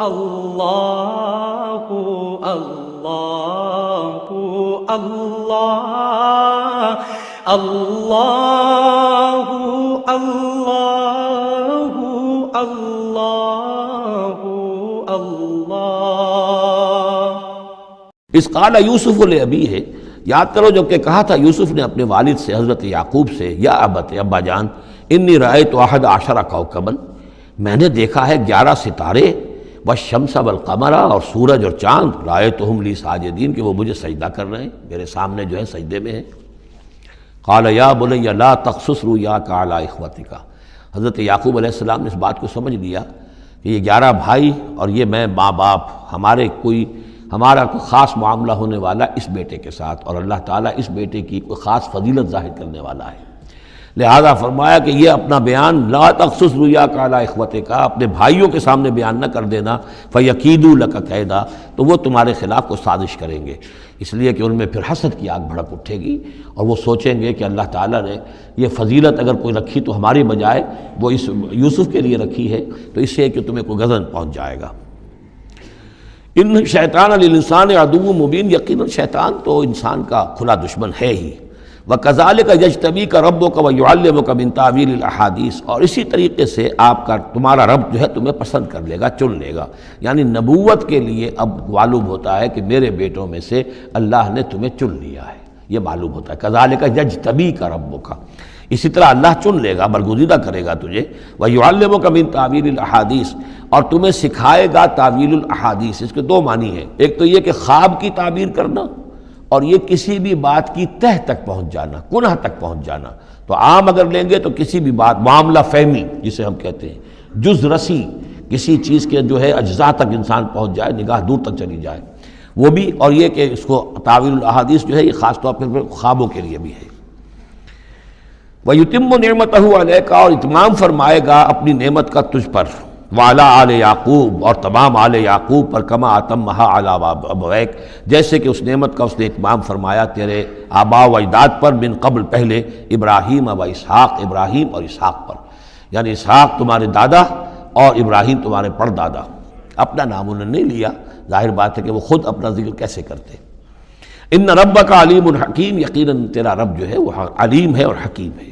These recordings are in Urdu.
اللہ اللہ اللہ اللہ اللہ اللہ اللہ۔ اس قال یوسف لابیہ ہے، یاد کرو جب کہ کہا تھا یوسف نے اپنے والد سے حضرت یعقوب سے، یا ابت، ابا جان، انی رأیت 11 کوکبا، میں نے دیکھا ہے 11 ستارے، والشمس والقمر، اور سورج اور چاند، رأیتہم لی ساجدین، کہ وہ مجھے سجدہ کر رہے ہیں، میرے سامنے جو ہے سجدے میں ہیں۔ قال یا بنی لا تقصص رؤیاک علی اخوتک، حضرت یعقوب علیہ السلام نے اس بات کو سمجھ لیا کہ یہ 11 بھائی اور یہ میں ماں باپ، ہمارا کوئی خاص معاملہ ہونے والا اس بیٹے کے ساتھ، اور اللہ تعالیٰ اس بیٹے کی کوئی خاص فضیلت ظاہر کرنے والا ہے، لہذا فرمایا کہ یہ اپنا بیان لا تقصص رؤیاک علی اخوتک، اپنے بھائیوں کے سامنے بیان نہ کر دینا، فیکیدوا لک کیدا، تو وہ تمہارے خلاف کو سازش کریں گے، اس لیے کہ ان میں پھر حسد کی آگ بھڑک اٹھے گی، اور وہ سوچیں گے کہ اللہ تعالیٰ نے یہ فضیلت اگر کوئی رکھی تو ہماری بجائے وہ اس یوسف کے لیے رکھی ہے، تو اس سے کہ تمہیں کوئی غضب پہنچ جائے گا۔ ان شیطان للانسان عدو مبین، یقیناً شیطان تو انسان کا کھلا دشمن ہے ہی۔ وَكَذَلِكَ يَجْتَبِيكَ رَبُّكَ وَيُعَلِّمُكَ مِن تَأْوِيلِ الْأَحَادِيثِ، اور اسی طریقے سے تمہارا رب جو ہے تمہیں پسند کر لے گا، چن لے گا، یعنی نبوت کے لیے اب معلوم ہوتا ہے کہ میرے بیٹوں میں سے اللہ نے تمہیں چن لیا ہے، یہ معلوم ہوتا ہے۔ كَذَلِكَ يَجْتَبِيكَ رَبُّكَ، اسی طرح اللہ چن لے گا، برگزیدہ کرے گا تجھے، وَيُعَلِّمُكَ مِن تَأْوِيلِ الْأَحَادِيثِ، اور تمہیں سکھائے گا تعویل الاحادیث۔ اس کے دو معنی ہیں، ایک تو یہ کہ خواب کی تعبیر کرنا، اور یہ کسی بھی بات کی تہ تک پہنچ جانا، کنہ تک پہنچ جانا۔ تو عام اگر لیں گے تو کسی بھی بات، معاملہ فہمی جسے ہم کہتے ہیں، جز رسی، کسی چیز کے جو ہے اجزاء تک انسان پہنچ جائے، نگاہ دور تک چلی جائے، وہ بھی، اور یہ کہ اس کو تعویل الاحادیث جو ہے یہ خاص طور پر خوابوں کے لیے بھی ہے۔ وَيُتِمُّ نِعْمَتَهُ عَلَيْكَ، اور اتمام فرمائے گا اپنی نعمت کا تجھ پر، وعلی آل یعقوب، اور تمام آل یعقوب پر، کما اتمھا علی ابویک، جیسے کہ اس نعمت کا اس نے اتمام فرمایا تیرے آباء و اجداد پر، من قبل پہلے، ابراہیم و اسحاق، ابراہیم اور اسحاق پر، یعنی اسحاق تمہارے دادا اور ابراہیم تمہارے پردادا۔ اپنا نام انہوں نے نہیں لیا، ظاہر بات ہے کہ وہ خود اپنا ذکر کیسے کرتے۔ ان ربک علیم حکیم، یقیناً تیرا رب جو ہے وہ علیم ہے اور حکیم ہے۔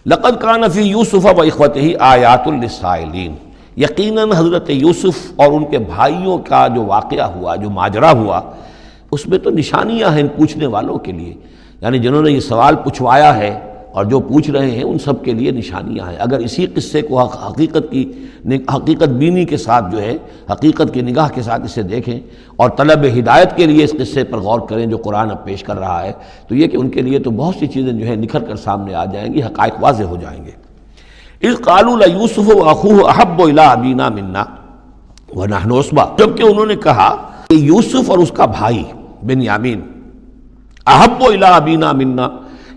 لقد کان فی یوسف و اخوتہ آیات للسائلین، یقیناً حضرت یوسف اور ان کے بھائیوں کا جو واقعہ ہوا، جو ماجرا ہوا، اس میں تو نشانیاں ہیں ان پوچھنے والوں کے لیے، یعنی جنہوں نے یہ سوال پوچھوایا ہے اور جو پوچھ رہے ہیں ان سب کے لیے نشانیاں ہیں۔ اگر اسی قصے کو حقیقت بینی کے ساتھ جو ہے، حقیقت کی نگاہ کے ساتھ اسے دیکھیں اور طلب ہدایت کے لیے اس قصے پر غور کریں جو قرآن اب پیش کر رہا ہے، تو یہ کہ ان کے لیے تو بہت سی چیزیں جو ہے نکھر کر سامنے آ جائیں گی، حقائق واضح ہو جائیں گے۔ اذ قالوا لیوسف واخوہ احب الی ابینا منا ونحن عصبہ، جبکہ انہوں نے کہا کہ یوسف اور اس کا بھائی بنیامین احب الی ابینا منا،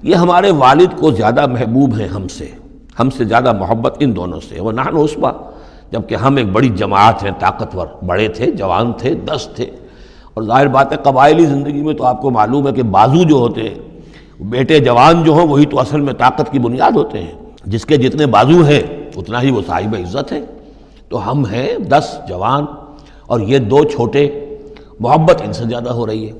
یہ ہمارے والد کو زیادہ محبوب ہیں ہم سے زیادہ محبت ان دونوں سے، ونحن عصبہ، جبکہ ہم ایک بڑی جماعت ہیں، طاقتور، بڑے تھے، جوان تھے، 10 تھے، اور ظاہر بات ہے قبائلی زندگی میں تو آپ کو معلوم ہے کہ بازو جو ہوتے ہیں، بیٹے جوان جو ہوں وہی تو اصل میں طاقت کی بنیاد ہوتے ہیں، جس کے جتنے بازو ہیں اتنا ہی وہ صاحب عزت ہے۔ تو ہم ہیں 10 جوان اور یہ 2 چھوٹے، محبت ان سے زیادہ ہو رہی ہے۔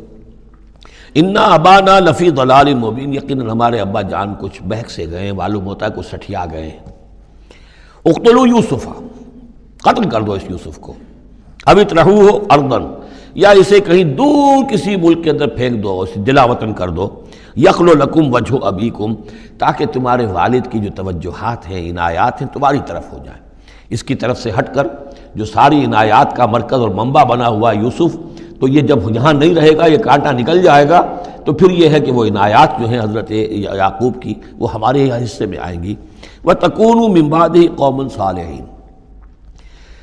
انا ابانا لفی ضلال مبین، یقیناً ہمارے ابا جان کچھ بہک سے گئے ہیں، معلوم ہوتا ہے کچھ سٹھیا گئے ہیں۔ اقتلوا یوسف، قتل کر دو اس یوسف کو، اب اطرحوہ ارضا، یا اسے کہیں دور کسی ملک کے اندر پھینک دو، اسے دلا وطن کر دو، یخلو لکم وجہ ابیکم، تاکہ تمہارے والد کی جو توجہات ہیں، عنایات ہیں، تمہاری طرف ہو جائیں۔ اس کی طرف سے ہٹ کر جو ساری عنایات کا مرکز اور منبع بنا ہوا یوسف، تو یہ جب یہاں نہیں رہے گا، یہ کانٹا نکل جائے گا، تو پھر یہ ہے کہ وہ عنایات جو ہیں حضرت یعقوب کی وہ ہمارے حصے میں آئیں گی۔ وَتَكُونُوا مِن بَعْدِهِ قَوْمًا صَالِحِينَ،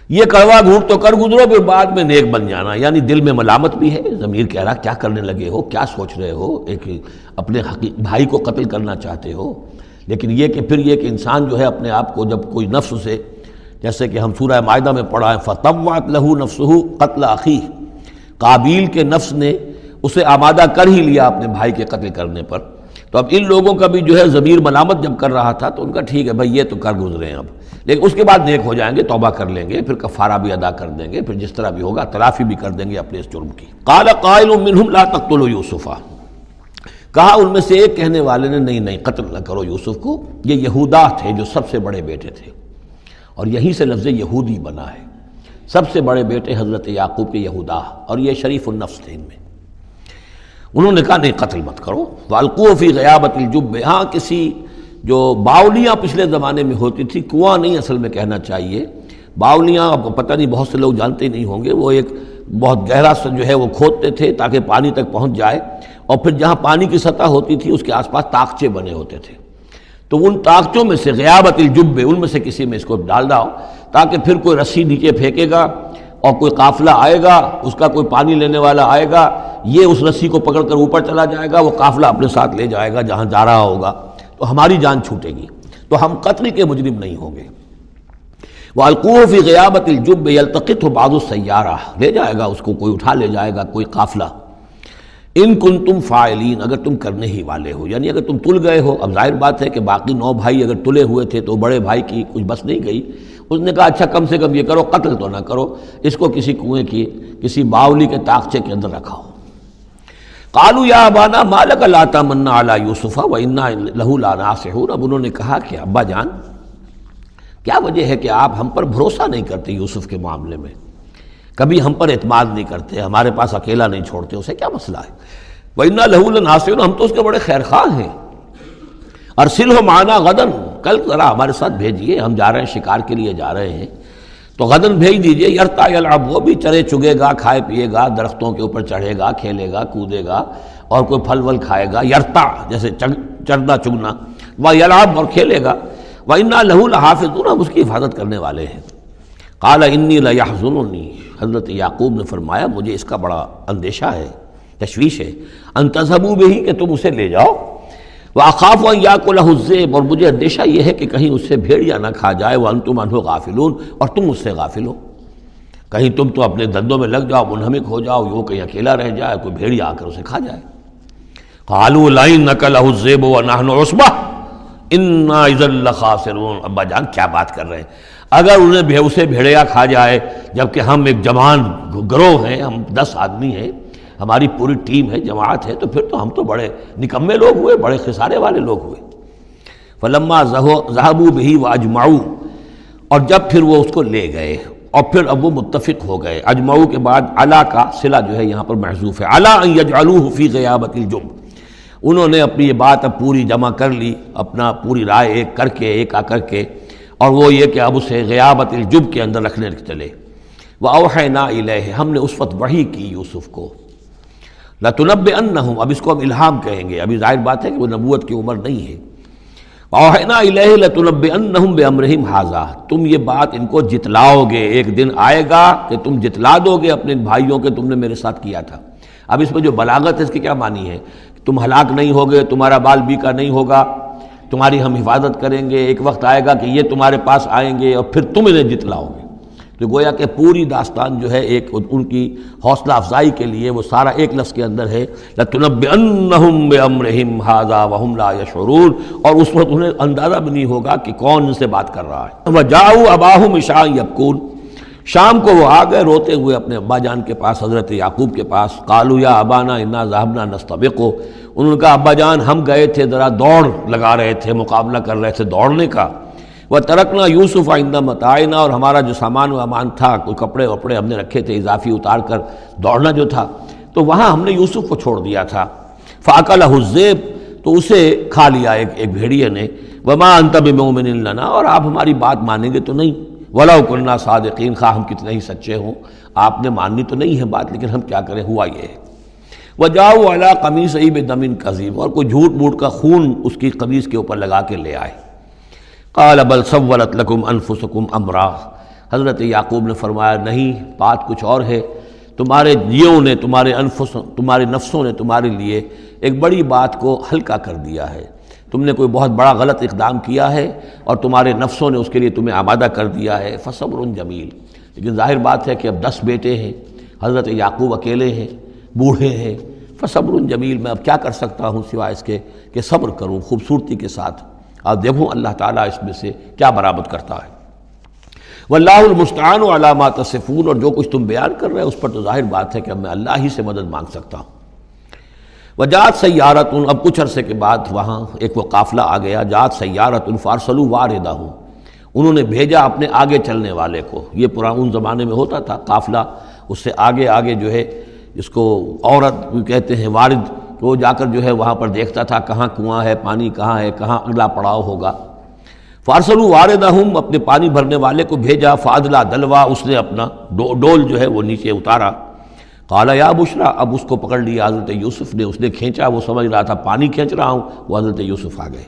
یہ کڑوا گھونٹ تو کر گزرو پھر بعد میں نیک بن جانا، یعنی دل میں ملامت بھی ہے، ضمیر کہہ رہا کیا کرنے لگے ہو، کیا سوچ رہے ہو، ایک اپنے بھائی کو قتل کرنا چاہتے ہو۔ لیکن یہ کہ پھر یہ کہ انسان جو ہے اپنے آپ کو جب کوئی نفس سے، جیسے کہ ہم سورہ مائدہ میں پڑھا ہے، فَطَوَّعَتْ لَهُ نَفْسُهُ قَتْلَ أَخِيهِ، قابیل کے نفس نے اسے آمادہ کر ہی لیا اپنے بھائی کے قتل کرنے پر، تو اب ان لوگوں کا بھی جو ہے ضمیر ملامت جب کر رہا تھا تو ان کا ٹھیک ہے بھائی یہ تو کر گزرے ہیں اب، لیکن اس کے بعد نیک ہو جائیں گے، توبہ کر لیں گے، پھر کفارہ بھی ادا کر دیں گے، پھر جس طرح بھی ہوگا تلافی بھی کر دیں گے اپنے اس جرم کی۔ قال قائل منہم لا تقتلوا یوسف، کہا ان میں سے ایک کہنے والے نے نہیں قتل نہ کرو یوسف کو، یہ یہودا تھے جو سب سے بڑے بیٹے تھے، اور یہیں سے لفظ یہودی بنا ہے، سب سے بڑے بیٹے حضرت یعقوب کے یہودا، اور یہ شریف النفس تھے ان میں۔ انہوں نے کہا نہیں قتل مت کرو، وَأَلْقُوهُ فِي غَيَابَةِ الْجُبِّ، ہاں کسی جو باولیاں پچھلے زمانے میں ہوتی تھی، کنواں نہیں اصل میں کہنا چاہیے، باولیاں اب پتہ نہیں بہت سے لوگ جانتے نہیں ہوں گے، وہ ایک بہت گہرا سا جو ہے وہ کھودتے تھے تاکہ پانی تک پہنچ جائے، اور پھر جہاں پانی کی سطح ہوتی تھی اس کے آس پاس طاقچے بنے ہوتے تھے، تو ان طاقچوں میں سے غیابت الجب، ان میں سے کسی میں اس کو ڈال داؤ تاکہ پھر کوئی رسی نیچے پھینکے گا اور کوئی قافلہ آئے گا، اس کا کوئی پانی لینے والا آئے گا، یہ اس رسی کو پکڑ کر اوپر چلا جائے گا، وہ قافلہ اپنے ساتھ لے جائے گا جہاں جا رہا ہوگا، تو ہماری جان چھوٹے گی، تو ہم قتل کے مجرم نہیں ہوں گے۔ وَأَلْقُوهُ فِي غِيَابَةِ الْجُبِّ يَلْتَقِطْهُ بَعْضُ السَّيَّارَةِ، لے جائے گا اس کو، کوئی اٹھا لے جائے گا، کوئی قافلہ۔ ان کنتم فاعلین، اگر تم کرنے ہی والے ہو، یعنی اگر تم تل گئے ہو، اب ظاہر بات ہے کہ باقی 9 بھائی اگر تلے ہوئے تھے تو بڑے بھائی کی کچھ بس نہیں گئی، اس نے کہا اچھا کم سے کم یہ کرو، قتل تو نہ کرو، اس کو کسی کنویں کی کسی باولی کے طاقچے کے اندر رکھا ہو۔ قالوا یا ابانا ما لک لا تمنا علی یوسف وانا لہ لناصحون، اب انہوں نے کہا کہ ابا جان کیا وجہ ہے کہ آپ ہم پر بھروسہ نہیں کرتے یوسف کے معاملے میں، کبھی ہم پر اعتماد نہیں کرتے، ہمارے پاس اکیلا نہیں چھوڑتے، اسے کیا مسئلہ ہے؟ وَإِنَّا لَهُ لَنَاصِحُونَ، ہم تو اس کے بڑے خیر خواہ ہیں۔ أَرْسِلْهُ مَعَنَا غَدًا، کل ذرا ہمارے ساتھ بھیجیے، ہم جا رہے ہیں شکار کے لیے جا رہے ہیں، تو غدن بھیج دیجئے، یرتا یلعب، وہ بھی چرے چگے گا، کھائے پیے گا، درختوں کے اوپر چڑھے گا، کھیلے گا، کودے گا، اور کوئی پھل ول کھائے گا، یرتا جیسے چرنا چگنا، وَيَلْعَبْ، اور کھیلے گا، وَإِنَّا لَهُ لَحَافِظُونَ، ہم اس کی حفاظت کرنے والے ہیں۔ قَالَ إِنِّي لَيَحْزُنُنِي، حضرت یعقوب نے فرمایا مجھے اس کا بڑا اندیشہ ہے، تشویش ہے، ان تذهبوا به، کہ تم اسے لے جاؤ، وَأَخَافُ أَن يَأْكُلَهُ الذِّئْبُ، اور مجھے اندیشہ یہ ہے کہ کہیں اس سے بھیڑیا نہ کھا جائے، وَأَنتُمْ عَنْهُ غَافِلُونَ، اور تم اس سے غافل ہو، کہیں تم تو اپنے دندوں میں لگ جاؤ، منہمک ہو جاؤ، وہ کہیں اکیلا رہ جائے، کوئی بھیڑیا آ کر اسے کھا جائے۔ قَالُوا لَئِن أَكَلَهُ الذِّئْبُ وَنَحْنُ عُصْبَةٌ إِنَّا إِذًا لَخَاسِرُونَ، ابا جان کیا بات کر رہے ہیں، اگر انہیں اسے بھیڑیا کھا جائے جبکہ ہم ایک جوان گروہ ہیں، ہم 10 آدمی ہیں، ہماری پوری ٹیم ہے، جماعت ہے، تو پھر تو ہم تو بڑے نکمے لوگ ہوئے، بڑے خسارے والے لوگ ہوئے۔ فَلَمَّا ذَهَبُوا بِهِ وَأَجْمَعُوا، اور جب پھر وہ اس کو لے گئے اور پھر اب وہ متفق ہو گئے، اجمعو کے بعد علا کا صلہ جو ہے یہاں پر محذوف ہے، علا ان یجعلوہ فی غیابۃ الجب، انہوں نے اپنی یہ بات اب پوری جمع کر لی، اپنا پوری رائے ایک کر کے، ایک آ کر کے، اور وہ یہ کہ اب اسے غیابۃ الجب کے اندر رکھنے چلے۔ وَأَوْحَيْنَا إِلَيْهِ، ہم نے اس وقت وحی کی یوسف کو، لَتُنَبِّئَنَّهُمْ، اب اس کو ہم الہام کہیں گے، ابھی ظاہر بات ہے کہ وہ نبوت کی عمر نہیں ہے۔ وَأَوْحَيْنَا إِلَيْهِ لَتُنَبِّئَنَّهُمْ بِأَمْرِهِمْ هَٰذَا، تم یہ بات ان کو جتلاؤ گے، ایک دن آئے گا کہ تم جتلا دو گے اپنے بھائیوں کے تم نے میرے ساتھ کیا تھا۔ اب اس میں جو بلاغت ہے اس کی کیا معنی ہے؟ تم ہلاک نہیں ہوگے، تمہارا بال بیکا نہیں ہوگا، تمہاری ہم حفاظت کریں گے، ایک وقت آئے گا کہ یہ تمہارے پاس آئیں گے اور پھر تم انہیں جتلاؤ گے۔ تو گویا کہ پوری داستان جو ہے ایک ان کی حوصلہ افزائی کے لیے وہ سارا ایک لفظ کے اندر ہے، لَتُنَبِّئَنَّهُمْ بِأَمْرِهِمْ هَٰذَا وَهُمْ لَا يَشْعُرُونَ، اور اس وقت انہیں اندازہ بھی نہیں ہوگا کہ کون ان سے بات کر رہا ہے۔ وَجَاءُوا أَبَاهُمْ عِشَاءً يَبْكُونَ، شام کو وہ آ گئے روتے ہوئے اپنے ابا جان کے پاس، حضرت یعقوب کے پاس۔ قالوا یا ابانا انا ذهبنا نستبق، انہوں نے کہا ابا جان ہم گئے تھے ذرا دوڑ لگا رہے تھے، مقابلہ کر رہے تھے دوڑنے کا۔ وترکنا یوسف عند متاعنا، اور ہمارا جو سامان و امان تھا، کوئی کپڑے وپڑے ہم نے رکھے تھے اضافی اتار کر دوڑنا جو تھا، تو وہاں ہم نے یوسف کو چھوڑ دیا تھا۔ فاکلہ الذئب، تو اسے کھا لیا ایک بھیڑیے نے۔ وما انت بمؤمن لنا، اور آپ ہماری بات مانیں گے تو نہیں۔ وَلَوْ كُنَّا صَادِقِينَ، خواہ ہم کتنے ہی سچے ہوں، آپ نے ماننی تو نہیں ہے بات، لیکن ہم کیا کریں، ہوا یہ ہے۔ وَجَاءُوا عَلَىٰ قَمِيصِهِ بِدَمٍ كَذِيبٍ، اور کوئی جھوٹ موٹ کا خون اس کی قمیص کے اوپر لگا کے لے آئے۔ قَالَ بَلْ سَوَّلَتْ لَكُمْ أَنفُسُكُمْ أَمْرًا، حضرت یعقوب نے فرمایا نہیں، بات کچھ اور ہے، تمہارے جیوں نے، تمہارے نفسوں نے تمہارے لیے ایک بڑی بات کو ہلکا کر دیا ہے، تم نے کوئی بہت بڑا غلط اقدام کیا ہے اور تمہارے نفسوں نے اس کے لیے تمہیں آمادہ کر دیا ہے۔ فصبر جمیل، لیکن ظاہر بات ہے کہ اب 10 بیٹے ہیں، حضرت یعقوب اکیلے ہیں، بوڑھے ہیں، فصبر جمیل، میں اب کیا کر سکتا ہوں سوائے اس کے کہ صبر کروں خوبصورتی کے ساتھ، اور دیکھوں اللہ تعالیٰ اس میں سے کیا برآمد کرتا ہے۔ واللہ المستعان علی ما تصفون، اور جو کچھ تم بیان کر رہے ہیں اس پر تو ظاہر بات ہے کہ اب میں اللہ ہی سے مدد مانگ سکتا ہوں۔ وجاءت سیارۃ، اب کچھ عرصے کے بعد وہاں ایک وہ قافلہ آ گیا، جاءت سیارۃ فارسلوا واردہم، انہوں نے بھیجا اپنے آگے چلنے والے کو۔ یہ پرانے زمانے میں ہوتا تھا قافلہ، اس سے آگے آگے جو ہے اس کو عورت کہتے ہیں وارد، وہ جا کر جو ہے وہاں پر دیکھتا تھا کہاں کنواں ہے، پانی کہاں ہے، کہاں اگلا پڑاؤ ہوگا۔ فارسلوا واردہم، اپنے پانی بھرنے والے کو بھیجا، فادلا دلوا، اس نے اپنا ڈول جو ہے وہ نیچے اتارا۔ قال یا بشرا، اب اس کو پکڑ لیا حضرت یوسف نے، اس نے کھینچا، وہ سمجھ رہا تھا پانی کھینچ رہا ہوں، وہ حضرت یوسف آ گئے۔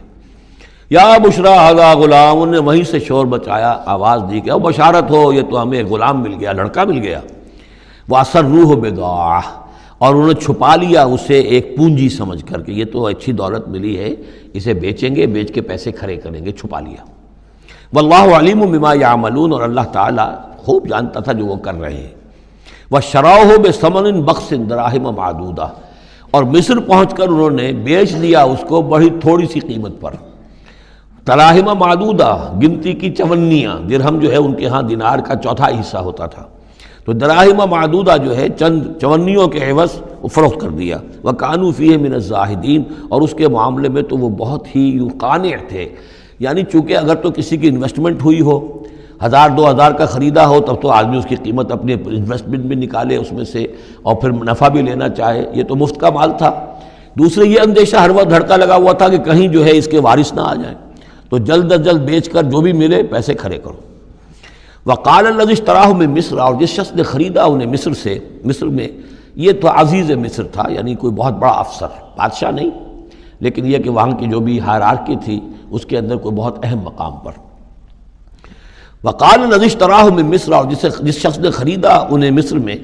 یا بشرا ھذا غلام، انہوں نے وہیں سے شور بچایا، آواز دی کہ او بشارت ہو، یہ تو ہمیں غلام مل گیا، لڑکا مل گیا۔ وَأَسَرُّوهُ بِضَاعَةً، اور انہوں نے چھپا لیا اسے ایک پونجی سمجھ کر کہ یہ تو اچھی دولت ملی ہے، اسے بیچیں گے، بیچ کے پیسے کھڑے کریں گے، چھپا لیا۔ واللہ علیم بما یعملون، اور اللہ تعالیٰ خوب جانتا تھا جو وہ کر رہے ہیں۔ وَشَرَوْهُ بِثَمَنٍ بَخْسٍ دَرَاهِمَ مَعْدُودَةٍ، اور مصر پہنچ کر انہوں نے بیچ دیا اس کو بڑی تھوڑی سی قیمت پر، دراہم معدودہ، گنتی کی چونیاں، درہم جو ہے ان کے ہاں دینار کا چوتھائی حصہ ہوتا تھا، تو دراہم معدودہ جو ہے چند چونیوں کے عوض وہ فروخت کر دیا۔ وَكَانُوا فِيهِ مِنَ الزَّاهِدِينَ، اور اس کے معاملے میں تو وہ بہت ہی قانع تھے، یعنی چونکہ اگر تو کسی کی انویسٹمنٹ ہوئی ہو، 1000-2000 کا خریدا ہو، تب تو آدمی اس کی قیمت اپنی انویسٹمنٹ بھی نکالے اس میں سے، اور پھر نفع بھی لینا چاہے، یہ تو مفت کا مال تھا۔ دوسرے یہ اندیشہ ہر وقت دھڑکا لگا ہوا تھا کہ کہیں جو ہے اس کے وارث نہ آ جائیں، تو جلد از جلد بیچ کر جو بھی ملے پیسے کھڑے کرو۔ وقال الذی اشتراہ من مصر، اور جس شخص نے خریدا انہیں مصر سے، مصر میں یہ تو عزیز مصر تھا، یعنی کوئی بہت بڑا افسر، بادشاہ نہیں، لیکن یہ کہ وہاں کی جو بھی ہائرارکی تھی اس کے اندر کوئی بہت اہم مقام پر۔ وقال الذی اشتراہ من مصر، اور جس شخص نے خریدا انہیں مصر میں،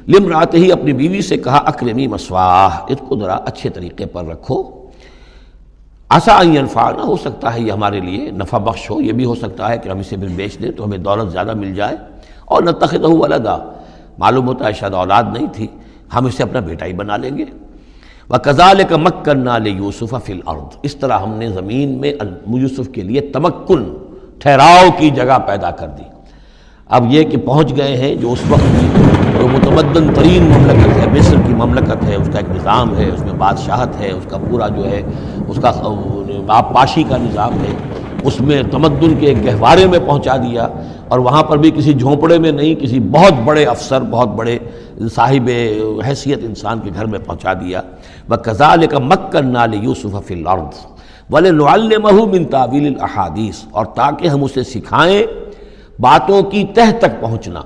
لامرأتہ، اپنی بیوی سے کہا اکرمی مثواہ، اس کو ذرا اچھے طریقے پر رکھو، عسیٰ ان ینفعنا، ہو سکتا ہے یہ ہمارے لیے نفع بخش ہو، یہ بھی ہو سکتا ہے کہ ہم اسے پھر بیچ دیں تو ہمیں دولت زیادہ مل جائے، اور نتخذہ ولدا، معلوم ہوتا ہے شاید اولاد نہیں تھی، ہم اسے اپنا بیٹا ہی بنا لیں گے۔ وَكَذَلِكَ مَكَّنَّا لِيُوسُفَ فِي الْأَرْضِ، اس طرح ہم نے زمین میں یوسف کے لیے تمکن، ٹھہراؤ کی جگہ پیدا کر دی۔ اب یہ کہ پہنچ گئے ہیں جو اس وقت کی جو متمدن ترین مملکت ہے، مصر کی مملکت ہے، اس کا ایک نظام ہے، اس میں بادشاہت ہے، اس کا پورا جو ہے اس کا آبپاشی کا نظام ہے، اس میں تمدن کے ایک گہوارے میں پہنچا دیا، اور وہاں پر بھی کسی جھونپڑے میں نہیں، کسی بہت بڑے افسر، بہت بڑے صاحب حیثیت انسان کے گھر میں پہنچا دیا۔ وَكَذَلِكَ مَكَّنَّا لِيُوسُفَ فِي الْأَرْضِ وَلِنُعَلِّمَهُ مِن تَأْوِيلِ الْأَحَادِيثِ، اور تاکہ ہم اسے سکھائیں باتوں کی تہ تک پہنچنا۔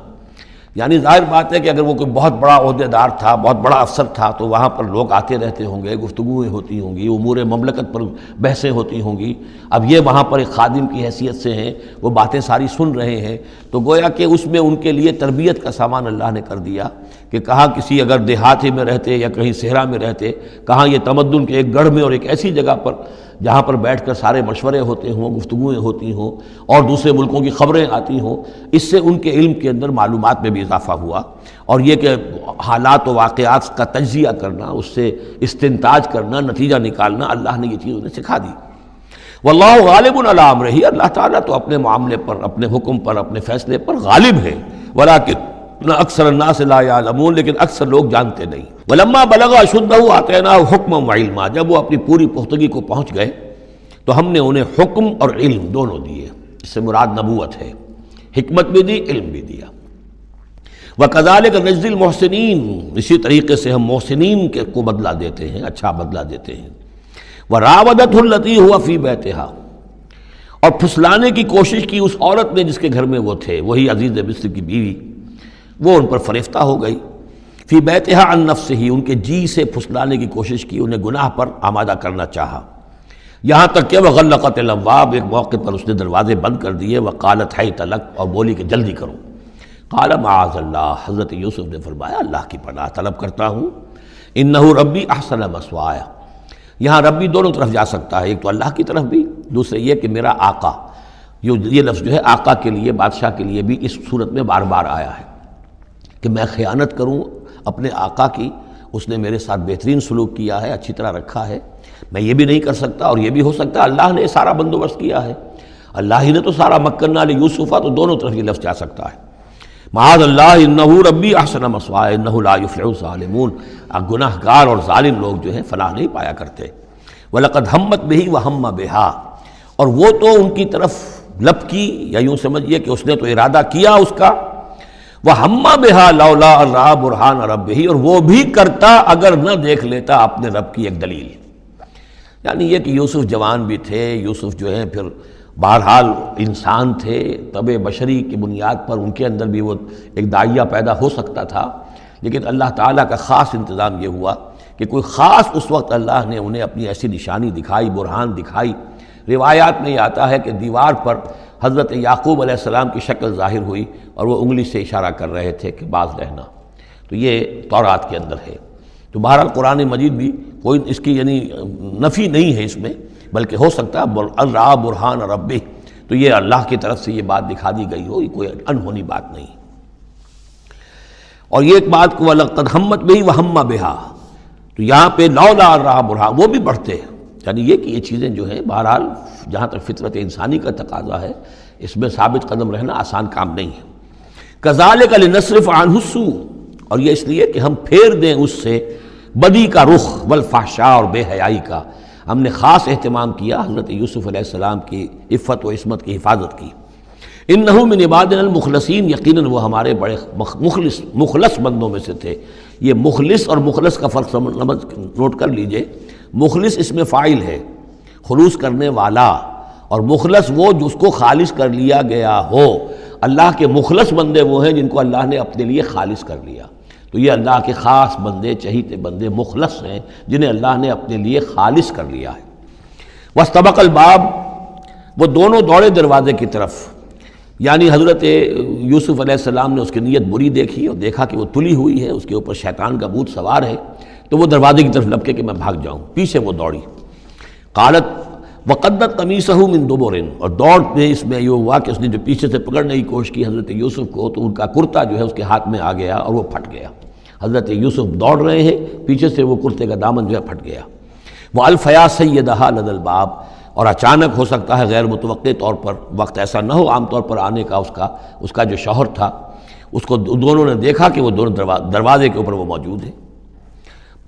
یعنی ظاہر بات ہے کہ اگر وہ کوئی بہت بڑا عہدیدار تھا، بہت بڑا افسر تھا، تو وہاں پر لوگ آتے رہتے ہوں گے، گفتگویں ہوتی ہوں گی، امور مملکت پر بحثیں ہوتی ہوں گی۔ اب یہ وہاں پر ایک خادم کی حیثیت سے ہیں، وہ باتیں ساری سن رہے ہیں، تو گویا کہ اس میں ان کے لیے تربیت کا سامان اللہ نے کر دیا کہ کہاں کسی اگر دیہاتی میں رہتے یا کہیں صحرا میں رہتے، کہاں یہ تمدن کے ایک گڑھ میں اور ایک ایسی جگہ پر جہاں پر بیٹھ کر سارے مشورے ہوتے ہوں، گفتگویں ہوتی ہوں، اور دوسرے ملکوں کی خبریں آتی ہوں، اس سے ان کے علم کے اندر معلومات میں بھی اضافہ ہوا، اور یہ کہ حالات و واقعات کا تجزیہ کرنا، اس سے استنتاج کرنا، نتیجہ نکالنا، اللہ نے یہ چیز انہیں سکھا دی۔ واللہ غالب علی امرہ، اللہ تعالیٰ تو اپنے معاملے پر، اپنے حکم پر، اپنے فیصلے پر غالب ہے، ولکن اکثر الناس لا یعلمون، لیکن اکثر لوگ جانتے نہیں۔ ولما بلغ اشدہ آتیناہ حکما وعلما، جب وہ اپنی پوری پختگی کو پہنچ گئے تو ہم نے انہیں حکم اور علم دونوں دیے، اس سے مراد نبوت ہے، حکمت بھی دی، علم بھی دیا۔ وَكَذَلِكَ نَجْزِي الْمُحْسِنِينَ، اسی طریقے سے ہم محسنین کو بدلہ دیتے ہیں، اچھا بدلہ دیتے ہیں۔ وَرَاوَدَتْهُ الَّتِي هُوَ فِي بَيْتِهَا، اور پھسلانے کی کوشش کی اس عورت نے جس کے گھر میں وہ تھے، وہی عزیز مصر کی بیوی، وہ ان پر فریفتہ ہو گئی۔ فی بیتہا عن نفسہ، ان کے جی سے پھسلانے کی کوشش کی، انہیں گناہ پر آمادہ کرنا چاہا، یہاں تک کہ وغلقت الابواب، ایک موقع پر اس نے دروازے بند کر دیے، وقالت حیت لک، اور بولی کہ جلدی کرو۔ قال معاذ اللہ، حضرت یوسف نے فرمایا اللہ کی پناہ طلب کرتا ہوں، انہ ربی احسن مثوایا، یہاں ربی دونوں طرف جا سکتا ہے، ایک تو اللہ کی طرف بھی، دوسرے یہ کہ میرا آقا، یہ لفظ جو ہے آقا کے لیے، بادشاہ کے لیے بھی اس صورت میں بار بار آیا ہے کہ میں خیانت کروں اپنے آقا کی، اس نے میرے ساتھ بہترین سلوک کیا ہے، اچھی طرح رکھا ہے، میں یہ بھی نہیں کر سکتا اور یہ بھی ہو سکتا، اللہ نے سارا بندوبست کیا ہے، اللہ ہی نے تو سارا مکننا لیوسف، تو دونوں طرف یہ لفظ جا سکتا ہے۔ معاذ اللہ انہ ربی احسن مثوائے انہ لا یفلح الظالمون، گناہ گار اور ظالم لوگ جو ہیں فلاح نہیں پایا کرتے۔ وَلَقَدْ هَمَّتْ بِهِ وَهَمَّ بِهَا، اور وہ تو ان کی طرف لپکی، یا یوں سمجھیے کہ اس نے تو ارادہ کیا اس کا، وَهَمَّ بِهَا لَوْلَا أَن رَأَىٰ بُرْهَانَ رَبِّهِ، اور وہ بھی کرتا اگر نہ دیکھ لیتا اپنے رب کی ایک دلیل۔ یعنی یہ کہ یوسف جوان بھی تھے، یوسف جو ہیں پھر بہرحال انسان تھے، طبع بشری کی بنیاد پر ان کے اندر بھی وہ ایک داعیہ پیدا ہو سکتا تھا، لیکن اللہ تعالیٰ کا خاص انتظام یہ ہوا کہ کوئی خاص اس وقت اللہ نے انہیں اپنی ایسی نشانی دکھائی، برہان دکھائی۔ روایات میں یہ آتا ہے کہ دیوار پر حضرت یعقوب علیہ السلام کی شکل ظاہر ہوئی اور وہ انگلی سے اشارہ کر رہے تھے کہ باز رہنا، تو یہ تورات کے اندر ہے۔ تو بہرحال قرآن مجید بھی کوئی اس کی یعنی نفی نہیں ہے اس میں، بلکہ ہو سکتا ہے الرا برہان ربہ، تو یہ اللہ کی طرف سے یہ بات دکھا دی گئی ہو، یہ کوئی انہونی بات نہیں۔ اور یہ ایک بات کو وَلَقَدْ هَمَّتْ بِهِ وَهَمَّ بِهَا، تو یہاں پہ لولا الرا برہان، وہ بھی بڑھتے ہیں، یعنی یہ کہ یہ چیزیں جو ہیں بہرحال جہاں تک فطرت انسانی کا تقاضا ہے اس میں ثابت قدم رہنا آسان کام نہیں ہے۔ كَذَلِكَ لِنَصْرِفَ عَنْهُ السُّوءَ، اور یہ اس لیے کہ ہم پھیر دیں اس سے بدی کا رخ، والفحشاء، اور بے حیائی کا۔ ہم نے خاص اہتمام کیا حضرت یوسف علیہ السلام کی عفت و عصمت کی حفاظت کی۔ انہ من عبادنا المخلصین، یقیناً وہ ہمارے بڑے مخلص بندوں میں سے تھے۔ یہ مخلص اور مخلص کا فرق نوٹ کر لیجئے، مخلص اس میں فاعل ہے، خلوص کرنے والا، اور مخلص وہ جس کو خالص کر لیا گیا ہو۔ اللہ کے مخلص بندے وہ ہیں جن کو اللہ نے اپنے لیے خالص کر لیا، تو یہ اللہ کے خاص بندے، چہیتے بندے مخلص ہیں جنہیں اللہ نے اپنے لیے خالص کر لیا ہے۔ واستبق الباب، وہ دونوں دوڑے دروازے کی طرف، یعنی حضرت یوسف علیہ السلام نے اس کی نیت بری دیکھی اور دیکھا کہ وہ تلی ہوئی ہے، اس کے اوپر شیطان کا بھوت سوار ہے، تو وہ دروازے کی طرف لپکے کہ میں بھاگ جاؤں، پیچھے وہ دوڑی۔ قالت وقدت قمیصہ من دبر، اور دوڑ میں اس میں یہ ہوا کہ اس نے جو پیچھے سے پکڑنے کی کوشش کی حضرت یوسف کو، تو ان کا کرتا جو ہے اس کے ہاتھ میں آ گیا اور وہ پھٹ گیا۔ حضرت یوسف دوڑ رہے ہیں، پیچھے سے وہ کرتے کا دامن جو ہے پھٹ گیا۔ وَأَلْفَيَا سَيِّدَهَا لَدَى الْبَابِ، اور اچانک ہو سکتا ہے غیر متوقع طور پر، وقت ایسا نہ ہو عام طور پر آنے کا، اس کا جو شوہر تھا، اس کو دونوں نے دیکھا کہ وہ دونوں دروازے کے اوپر وہ موجود ہے۔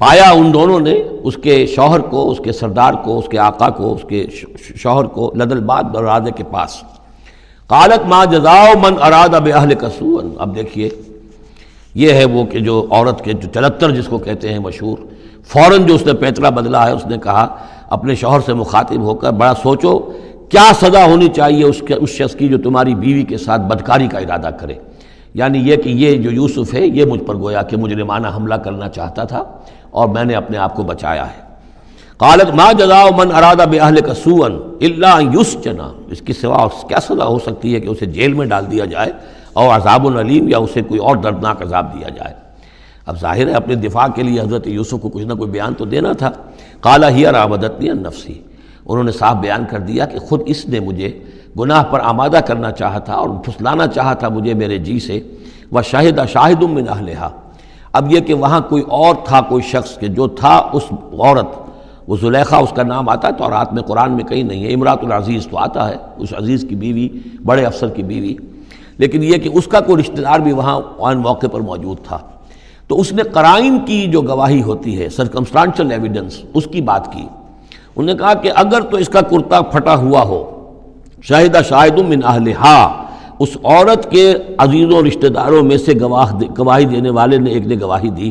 پایا ان دونوں نے اس کے شوہر کو، اس کے سردار کو، اس کے آقا کو، اس کے شوہر کو لدى الباب، دروازے کے پاس۔ قالت ما جزاء من اراد باہلک سوءا، اب دیکھیے یہ ہے وہ کہ جو عورت کے جو چلتر جس کو کہتے ہیں مشہور، فوراً جو اس نے پیترا بدلا ہے، اس نے کہا اپنے شوہر سے مخاطب ہو کر، بڑا سوچو کیا سزا ہونی چاہیے اس شخص کی جو تمہاری بیوی کے ساتھ بدکاری کا ارادہ کرے، یعنی یہ کہ یہ جو یوسف ہے یہ مجھ پر گویا کہ مجرمانہ حملہ کرنا چاہتا تھا اور میں نے اپنے آپ کو بچایا ہے۔ قالت ما جزاء من اراد باہلک سوءا الا ان یسجن، اس کی سوا کیا سزا ہو سکتی ہے کہ اسے جیل میں ڈال دیا جائے، اور عذاب علیم، یا اسے کوئی اور دردناک عذاب دیا جائے۔ اب ظاہر ہے اپنے دفاع کے لیے حضرت یوسف کو کچھ نہ کوئی بیان تو دینا تھا۔ قال ہی راودتنی عن نفسی، انہوں نے صاف بیان کر دیا کہ خود اس نے مجھے گناہ پر آمادہ کرنا چاہا تھا اور پھسلانا چاہا تھا مجھے میرے جی سے۔ وشہد شاہد من اہلہا، اب یہ کہ وہاں کوئی اور تھا، کوئی شخص کہ جو تھا اس عورت، وہ زلیخا اس کا نام آتا ہے تورات میں، قرآن میں کہیں نہیں ہے، امراۃ العزیز تو آتا ہے، اس عزیز کی بیوی، بڑے افسر کی بیوی، لیکن یہ کہ اس کا کوئی رشتہ دار بھی وہاں آن موقع پر موجود تھا، تو اس نے قرائن کی جو گواہی ہوتی ہے، سرکمسٹانشل ایویڈنس، اس کی بات کی۔ انہوں نے کہا کہ اگر تو اس کا کرتا پھٹا ہوا ہو، شاہد شاہد من اہلہا، اس عورت کے عزیزوں رشتہ داروں میں سے گواہی دینے والے نے ایک نے گواہی دی،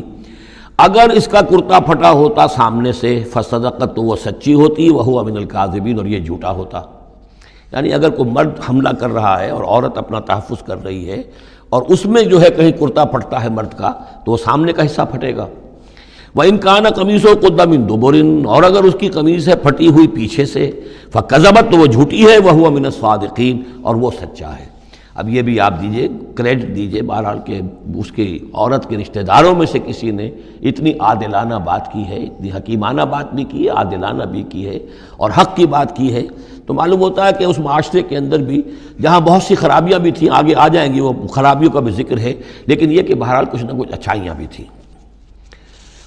اگر اس کا کرتا پھٹا ہوتا سامنے سے، فصدقت، تو وہ سچی ہوتی، وہو من الکاذبین، اور یہ جھوٹا ہوتا۔ یعنی اگر کوئی مرد حملہ کر رہا ہے اور عورت اپنا تحفظ کر رہی ہے اور اس میں جو ہے کہیں کرتا پھٹتا ہے مرد کا، تو وہ سامنے کا حصہ پھٹے گا۔ وَإِن كَانَ قَمِيصُهُ قُدَّ مِن دُبُرٍ، اور اگر اس کی قمیص ہے پھٹی ہوئی پیچھے سے، فَكَذَبَتْ، تو وہ جھوٹی ہے، وَهُوَ مِنَ الصَّادِقِينَ، اور وہ سچا ہے۔ اب یہ بھی آپ دیجئے، کریڈٹ دیجئے بہرحال کہ اس کی عورت کے رشتہ داروں میں سے کسی نے اتنی عادلانہ بات کی ہے، اتنی حکیمانہ بات بھی کی ہے، عادلانہ بھی کی ہے اور حق کی بات کی ہے، تو معلوم ہوتا ہے کہ اس معاشرے کے اندر بھی جہاں بہت سی خرابیاں بھی تھیں، آگے آ جائیں گی، وہ خرابیوں کا بھی ذکر ہے، لیکن یہ کہ بہرحال کچھ نہ کچھ اچھائیاں بھی تھیں۔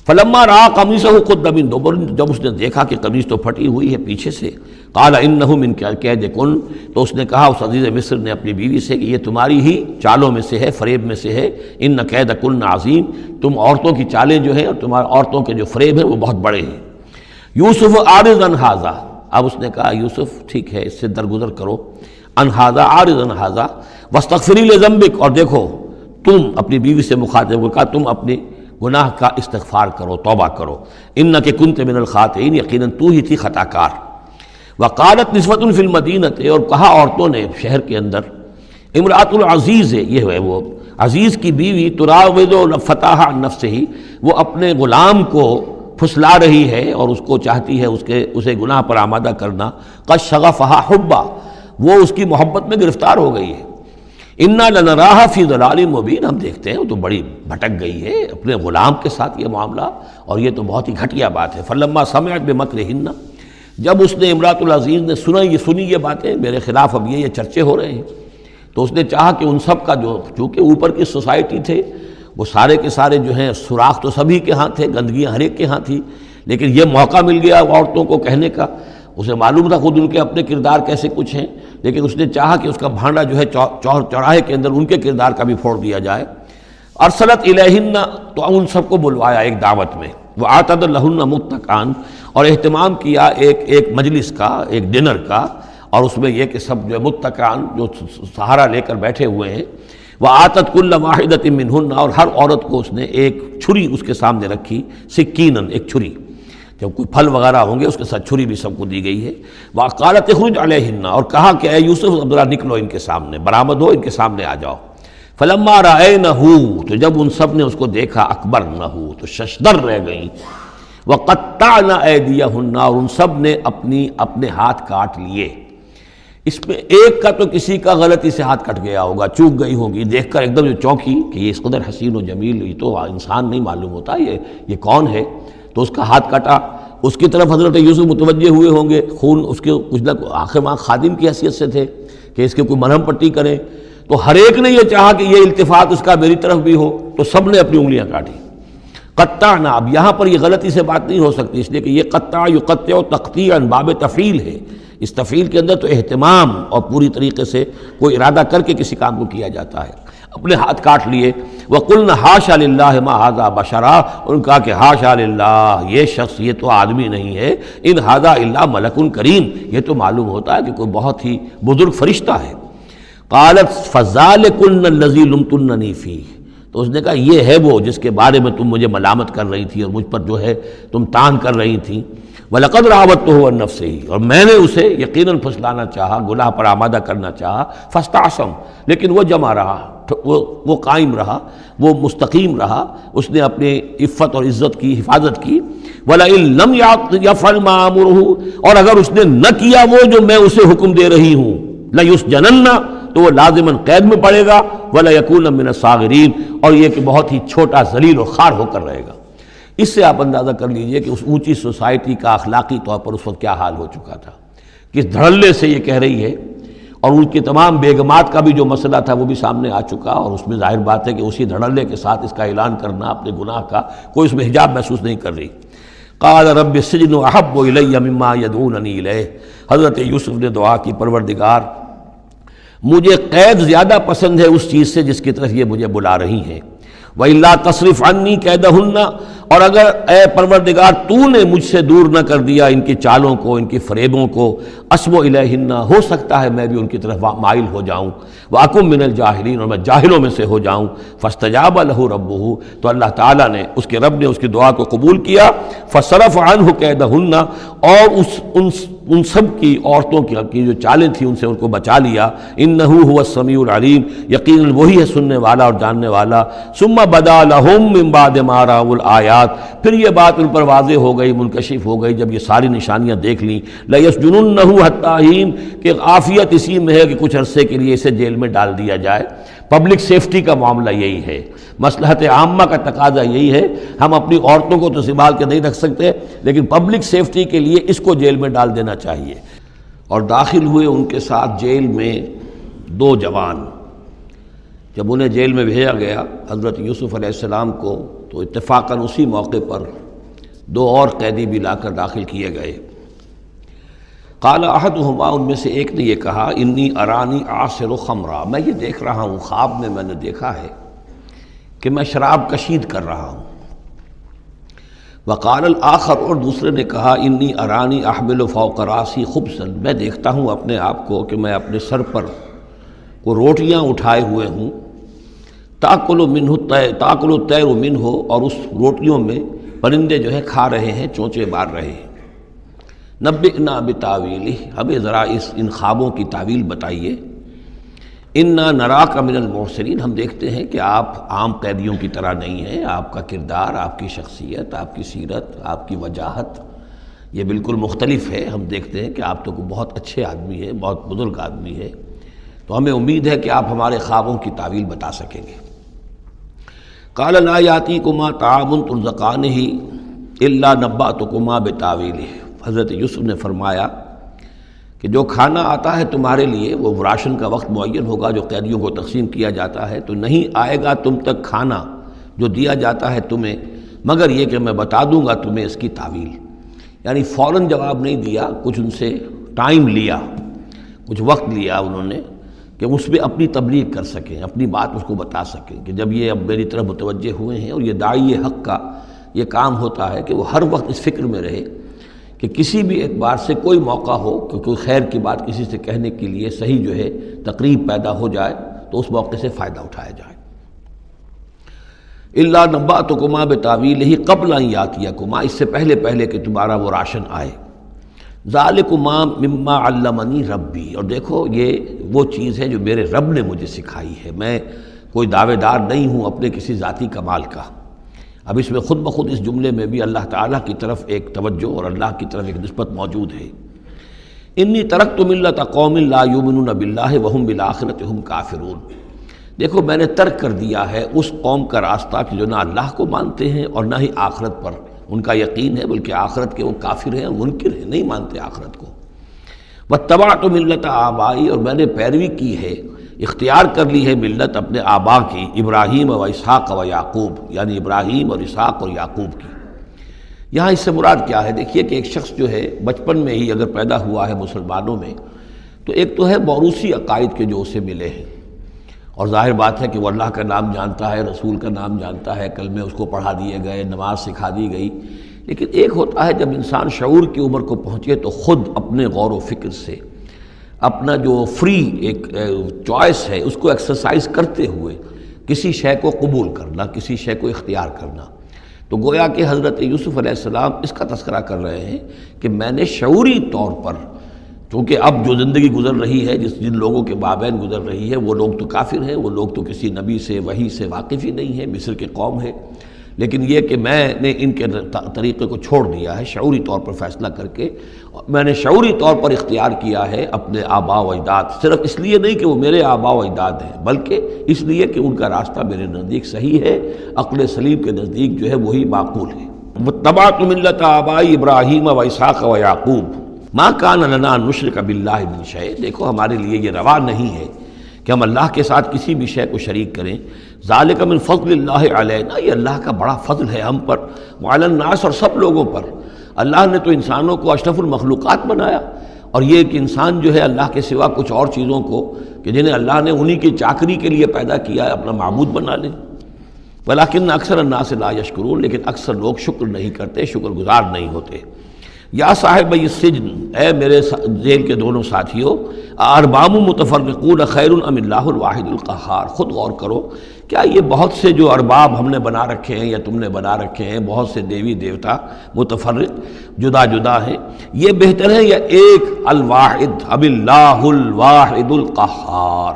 فلما رأى قمیصہ قد من دبر، جب اس نے دیکھا کہ قمیص تو پھٹی ہوئی ہے پیچھے سے، قال انہ من کید کن، تو اس نے کہا اس عزیز مصر نے اپنی بیوی سے کہ یہ تمہاری ہی چالوں میں سے ہے، فریب میں سے ہے، ان کید کن عظیم، تم عورتوں کی چالیں جو ہیں اور تمہارے عورتوں کے جو فریب ہیں وہ بہت بڑے ہیں۔ یوسف اعرض عن ھذا، اب اس نے کہا یوسف ٹھیک ہے اس سے درگزر کرو، عن ھذا اعرض عن ھذا واستغفری لذنبک، اور دیکھو تم اپنی بیوی سے مخاطب ہو کہا تم اپنے گناہ کا استغفار کرو، توبہ کرو، انک کنت من الخاطئین، یقیناً تو ہی تھی خطا کار۔ وقالت نسوۃ فی المدینہ، اور کہا عورتوں نے شہر کے اندر، امرأۃ العزیز ہے، یہ ہے وہ عزیز کی بیوی، تراود فتاح عن نفسہ، وہ اپنے غلام کو پھسلا رہی ہے اور اس کو چاہتی ہے اسے گناہ پر آمادہ کرنا، قد شغفہا حبا، وہ اس کی محبت میں گرفتار ہو گئی ہے، انا لنراہا فی ضلال مبین، ہم دیکھتے ہیں وہ تو بڑی بھٹک گئی ہے اپنے غلام کے ساتھ یہ معاملہ، اور یہ تو بہت ہی گھٹیا بات ہے۔ فلما سمعت بمکرہن، جب اس نے امرأۃ العزیز نے سنی یہ باتیں میرے خلاف، اب یہ چرچے ہو رہے ہیں، تو اس نے چاہا کہ ان سب کا جو چونکہ اوپر کی سوسائٹی تھے وہ سارے کے سارے جو ہیں سوراخ تو سبھی کے ہاں تھے، گندگیاں ہر ایک کے ہاں تھی، لیکن یہ موقع مل گیا عورتوں کو کہنے کا، اسے معلوم تھا خود ان کے اپنے کردار کیسے کچھ ہیں، لیکن اس نے چاہا کہ اس کا بھانڈا جو ہے چوراہے کے اندر ان کے کردار کا بھی پھوڑ دیا جائے۔ ارسلت الیہن، تو ان سب کو بلوایا ایک دعوت میں، وَأَعْتَدَ لَهُنَّ مُتَّكَئًا، اور اہتمام کیا ایک مجلس کا، ایک ڈنر کا، اور اس میں یہ کہ سب جو متکئان جو سہارا لے کر بیٹھے ہوئے ہیں، وَآتَتْ كُلَّ وَاحِدَةٍ مِّنْهُنَّ، اور ہر عورت کو اس نے ایک چھری اس کے سامنے رکھی، سکیناً، ایک چھری، جب کوئی پھل وغیرہ ہوں گے اس کے ساتھ چھری بھی سب کو دی گئی ہے۔ وَقَالَتْ اخرج علیہن، اور کہا کہ اے یوسف ذرا نکلو ان کے سامنے، برآمد ہو، ان کے سامنے آ جاؤ۔ فلما رأینہ، تو جب ان سب نے اس کو دیکھا، اکبرنہ، تو ششدر رہ گئیں، وقطعن ایدیہن، اور ان سب نے اپنے ہاتھ کاٹ لیے۔ اس میں ایک کا تو کسی کا غلطی سے ہاتھ کٹ گیا ہوگا، چوک گئی ہوگی، دیکھ کر ایک دم جو چونکی کہ یہ اس قدر حسین و جمیل، یہ تو انسان نہیں معلوم ہوتا یہ کون ہے، تو اس کا ہاتھ کٹا۔ اس کی طرف حضرت یوسف متوجہ ہوئے ہوں گے، خون اس کے کچھ نہ آخر ماں خادم کی حیثیت سے تھے کہ اس کے کوئی مرہم پٹی کریں، تو ہر ایک نے یہ چاہا کہ یہ التفات اس کا میری طرف بھی ہو، تو سب نے اپنی انگلیاں کاٹی۔ قطعنا، اب یہاں پر یہ غلطی سے بات نہیں ہو سکتی، اس لیے کہ یہ قطع یقطع تقطیعا باب تفعیل ہے، اس تفعیل کے اندر تو اہتمام اور پوری طریقے سے کوئی ارادہ کر کے کسی کام کو کیا جاتا ہے۔ اپنے ہاتھ کاٹ لیے، وَقُلْنَا حَاشَا لِلَّهِ مَا هَذَا بَشَرًا، ان کہا کہ حاشا للہ، یہ شخص یہ تو آدمی نہیں ہے، ان هَذَا إِلَّا مَلَكٌ کریم، یہ تو معلوم ہوتا ہے کہ کوئی بہت ہی بزرگ فرشتہ ہے۔ قالت فَذَلِكُنَّ الَّذِي لُمْتُنَّنِي فِيهِ، تو اس نے کہا یہ ہے وہ جس کے بارے میں تم مجھے ملامت کر رہی تھی اور مجھ پر جو ہے تم تان کر رہی تھی۔ وَلَقَدْ رَاوَدتُّهُ عَن نَّفْسِهِ، اور میں نے اسے یقیناً پھسلانا چاہا، گناہ پر آمادہ کرنا چاہا، فَاسْتَعْصَمَ، لیکن وہ جمع رہا، وہ قائم رہا، وہ مستقیم رہا، اس نے اپنی عفت اور عزت کی حفاظت کی۔ وَلَئِن لَّمْ يَفْعَلْ مَا آمُرُهُ، اور اگر اس نے نہ کیا وہ جو میں اسے حکم دے رہی ہوں، لَيُسْجَنَنَّ، تو وہ لازماً قید میں پڑے گا، وَلَيَكُونَ مِنَ الصَّاغِرِينَ، اور یہ کہ بہت ہی چھوٹا ذلیل و خوار ہو کر رہے گا۔ اس سے آپ اندازہ کر لیجئے کہ اس اونچی سوسائٹی کا اخلاقی طور پر اس وقت کیا حال ہو چکا تھا، کس دھڑلے سے یہ کہہ رہی ہے، اور ان کی تمام بیگمات کا بھی جو مسئلہ تھا وہ بھی سامنے آ چکا، اور اس میں ظاہر بات ہے کہ اسی دھڑلے کے ساتھ اس کا اعلان کرنا اپنے گناہ کا، کوئی اس میں حجاب محسوس نہیں کر رہی۔ قال رب السجن احب الی مما یدعوننی الیہ، حضرت یوسف نے دعا کی، پروردگار مجھے قید زیادہ پسند ہے اس چیز سے جس کی طرف یہ مجھے بلا رہی ہیں۔ وَإِلَّا تَصْرِفْ عَنِّي كَيْدَهُنَّ، اور اگر اے پروردگار تو نے مجھ سے دور نہ کر دیا ان کی چالوں کو، ان کی فریبوں کو، أَصْبُ إِلَيْهِنَّ، ہو سکتا ہے میں بھی ان کی طرف مائل ہو جاؤں، وَأَكُن مِّنَ الْجَاهِلِينَ، اور میں جاہلوں میں سے ہو جاؤں۔ فَاسْتَجَابَ لَهُ رَبُّهُ، تو اللہ تعالیٰ نے، اس کے رب نے اس کی دعا کو قبول کیا۔ فَصَرَفَ عَنْهُ كَيْدَهُنَّ، اور ان سب کی عورتوں کی جو چالیں تھیں ان سے ان کو بچا لیا۔ انه هو السمیع العلیم، یقیناً وہی ہے سننے والا اور جاننے والا۔ ثم بدا لهم من بعد ما رأوا الآیات، پھر یہ بات ان پر واضح ہو گئی، منکشف ہو گئی جب یہ ساری نشانیاں دیکھ لیں۔ لَيَسْجُنُنَّهُ حَتَّىٰ حِينٍ، کہ عافیت اسی میں ہے کہ کچھ عرصے کے لیے اسے جیل میں ڈال دیا جائے۔ پبلک سیفٹی کا معاملہ یہی ہے، مصلحت عامہ کا تقاضا یہی ہے، ہم اپنی عورتوں کو تو سنبھال کے نہیں رکھ سکتے، لیکن پبلک سیفٹی کے لیے اس کو جیل میں ڈال دینا چاہیے۔ اور داخل ہوئے ان کے ساتھ جیل میں دو جوان، جب انہیں جیل میں بھیجا گیا حضرت یوسف علیہ السلام کو، تو اتفاقاً اسی موقع پر 2 اور قیدی بھی لا کر داخل کیے گئے۔ قال احدہما، ان میں سے ایک نے یہ کہا، انی ارانی اعصر خمرا، میں یہ دیکھ رہا ہوں، خواب میں نے دیکھا ہے کہ میں شراب کشید کر رہا ہوں۔ وقال الآخر، اور دوسرے نے کہا، انی ارانی احمل فوق راسی خبزا، میں دیکھتا ہوں اپنے آپ کو کہ میں اپنے سر پر وہ روٹیاں اٹھائے ہوئے ہوں، تاکل الطیر منہ، اور اس روٹیوں میں پرندے جو ہے کھا رہے ہیں، چونچے مار رہے ہیں۔ نبئنا بتاویلہ، ہمیں ذرا ان خوابوں کی تعویل بتائیے۔ انا نراک من المحسنین، ہم دیکھتے ہیں کہ آپ عام قیدیوں کی طرح نہیں ہیں، آپ کا کردار، آپ کی شخصیت، آپ کی سیرت، آپ کی وجاہت یہ بالکل مختلف ہے۔ ہم دیکھتے ہیں کہ آپ تو بہت اچھے آدمی ہیں، بہت بزرگ آدمی ہے، تو ہمیں امید ہے کہ آپ ہمارے خوابوں کی تعویل بتا سکیں گے۔ قال لا یاتیکما طعام ترزقانہ الا نبأتکما بتاویلہ، حضرت یوسف نے فرمایا کہ جو کھانا آتا ہے تمہارے لیے، وہ راشن کا وقت معین ہوگا جو قیدیوں کو تقسیم کیا جاتا ہے، تو نہیں آئے گا تم تک کھانا جو دیا جاتا ہے تمہیں، مگر یہ کہ میں بتا دوں گا تمہیں اس کی تعویل۔ یعنی فوراً جواب نہیں دیا، کچھ ان سے ٹائم لیا، کچھ وقت لیا انہوں نے کہ اس میں اپنی تبلیغ کر سکیں، اپنی بات اس کو بتا سکیں کہ جب یہ اب میری طرف متوجہ ہوئے ہیں، اور یہ داعی حق کا یہ کام ہوتا ہے کہ وہ ہر وقت اس فکر میں رہے کہ کسی بھی اعتبار سے کوئی موقع ہو کہ کوئی خیر کی بات کسی سے کہنے کے لیے صحیح جو ہے تقریب پیدا ہو جائے تو اس موقع سے فائدہ اٹھایا جائے۔ الا نبأتکما بتاویلہ قبل ان یاتیکما، اس سے پہلے کہ تمہارا وہ راشن آئے۔ ذالکما مما علمنی ربی، اور دیکھو یہ وہ چیز ہے جو میرے رب نے مجھے سکھائی ہے، میں کوئی دعوے دار نہیں ہوں اپنے کسی ذاتی کمال کا۔ اب اس میں خود بخود اس جملے میں بھی اللہ تعالیٰ کی طرف ایک توجہ اور اللہ کی طرف ایک نسبت موجود ہے۔ انی ترکت ملت قوم لا یؤمنون باللہ وہم بالآخرۃ ہم کافرون، دیکھو میں نے ترک کر دیا ہے اس قوم کا راستہ کہ جو نہ اللہ کو مانتے ہیں اور نہ ہی آخرت پر ان کا یقین ہے، بلکہ آخرت کے وہ کافر ہیں، منکر ہیں، نہیں مانتے آخرت کو۔ واتبعت ملت آبائی، اور میں نے پیروی کی ہے، اختیار کر لی ہے ملت اپنے آبا کی، ابراہیم و اسحاق و یعقوب، یعنی ابراہیم اور اسحاق اور یعقوب کی۔ یہاں اس سے مراد کیا ہے؟ دیکھیے کہ ایک شخص جو ہے بچپن میں ہی اگر پیدا ہوا ہے مسلمانوں میں، تو ایک تو ہے موروثی عقائد کے جو اسے ملے ہیں، اور ظاہر بات ہے کہ وہ اللہ کا نام جانتا ہے، رسول کا نام جانتا ہے، کلمے اس کو پڑھا دیے گئے، نماز سکھا دی گئی۔ لیکن ایک ہوتا ہے جب انسان شعور کی عمر کو پہنچے تو خود اپنے غور و فکر سے اپنا جو فری ایک چوائس ہے اس کو ایکسرسائز کرتے ہوئے کسی شے کو قبول کرنا، کسی شے کو اختیار کرنا۔ تو گویا کہ حضرت یوسف علیہ السلام اس کا تذکرہ کر رہے ہیں کہ میں نے شعوری طور پر، چونکہ اب جو زندگی گزر رہی ہے، جن لوگوں کے مابین گزر رہی ہے، وہ لوگ تو کافر ہیں، وہ لوگ تو کسی نبی سے وحی سے واقف ہی نہیں ہیں، مصر کے قوم ہے، لیکن یہ کہ میں نے ان کے طریقے کو چھوڑ دیا ہے شعوری طور پر فیصلہ کر کے، میں نے شعوری طور پر اختیار کیا ہے اپنے آبا و اجداد، صرف اس لیے نہیں کہ وہ میرے آبا و اجداد ہیں، بلکہ اس لیے کہ ان کا راستہ میرے نزدیک صحیح ہے، عقل سلیم کے نزدیک جو ہے وہی معقول ہے۔ واتبعت ملت آبائی ابراہیم و اسحاق و یعقوب ما کان لنا ان نشرک باللہ من شیء، دیکھو ہمارے لیے یہ روا نہیں ہے کہ ہم اللہ کے ساتھ کسی بھی شے کو شریک کریں۔ ذالک من فضل اللہ علینا، یہ اللہ کا بڑا فضل ہے ہم پر، وعلی الناس، اور سب لوگوں پر۔ اللہ نے تو انسانوں کو اشرف المخلوقات بنایا، اور یہ کہ انسان جو ہے اللہ کے سوا کچھ اور چیزوں کو کہ جنہیں اللہ نے انہی کی چاکری کے لیے پیدا کیا ہے اپنا معبود بنا لے۔ ولیکن اکثر الناس لا یشکرون، لیکن اکثر لوگ شکر نہیں کرتے، شکر گزار نہیں ہوتے۔ یا صاحب السجن، اے میرے جیل کے دونوں ساتھیوں، ارباب متفرقون خیر ام اللہ الواحد القہار، خود غور کرو، کیا یہ بہت سے جو ارباب ہم نے بنا رکھے ہیں یا تم نے بنا رکھے ہیں، بہت سے دیوی دیوتا متفرق جدا جدا ہیں، یہ بہتر ہے یا ایک الواحد اب اللہ الواحد القہار،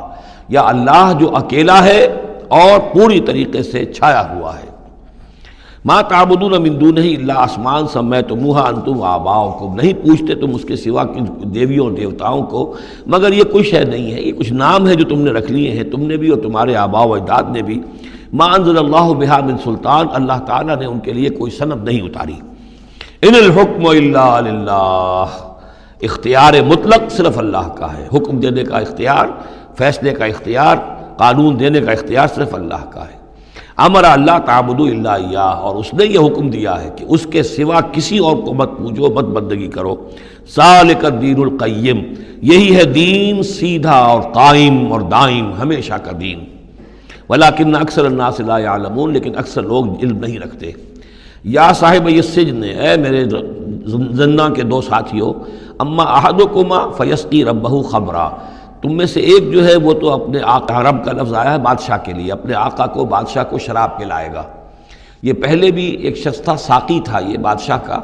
یا اللہ جو اکیلا ہے اور پوری طریقے سے چھایا ہوا ہے۔ ما تعبدون من دونہ الا اسماء سمیتموها انتم وآباؤکم، نہیں پوچھتے تم اس کے سوا دیویوں اور دیوتاؤں کو مگر یہ کوئی شے نہیں ہے، یہ کچھ نام ہے جو تم نے رکھ لیے ہیں، تم نے بھی اور تمہارے آباء و اجداد نے بھی۔ ما انزل اللہ بہا من سلطان، اللہ تعالیٰ نے ان کے لیے کوئی سند نہیں اتاری۔ ان الحکم الا للہ، اختیار مطلق صرف اللہ کا ہے، حکم دینے کا اختیار، فیصلے کا اختیار قانون دینے کا اختیار صرف اللہ کا ہے۔ امر اللہ تعبدوا الا اياه، اور اس نے یہ حکم دیا ہے کہ اس کے سوا کسی اور کو مت پوجو، مت بندگی کرو۔ ذالک الدین القیم، یہی ہے دین سیدھا اور قائم اور دائم، ہمیشہ کا دین۔ ولکن اکثر الناس لا يعلمون، لیکن اکثر لوگ علم نہیں رکھتے۔ یا صاحب السجن، اے میرے زنداں کے دو ساتھیو، اما احدکما فیسقی ربہ خمرا، تم میں سے ایک جو ہے وہ تو اپنے آقا، رب کا لفظ آیا ہے بادشاہ کے لیے، اپنے آقا کو، بادشاہ کو شراب پلائے گا۔ یہ پہلے بھی ایک شخص تھا، ساقی تھا یہ بادشاہ کا،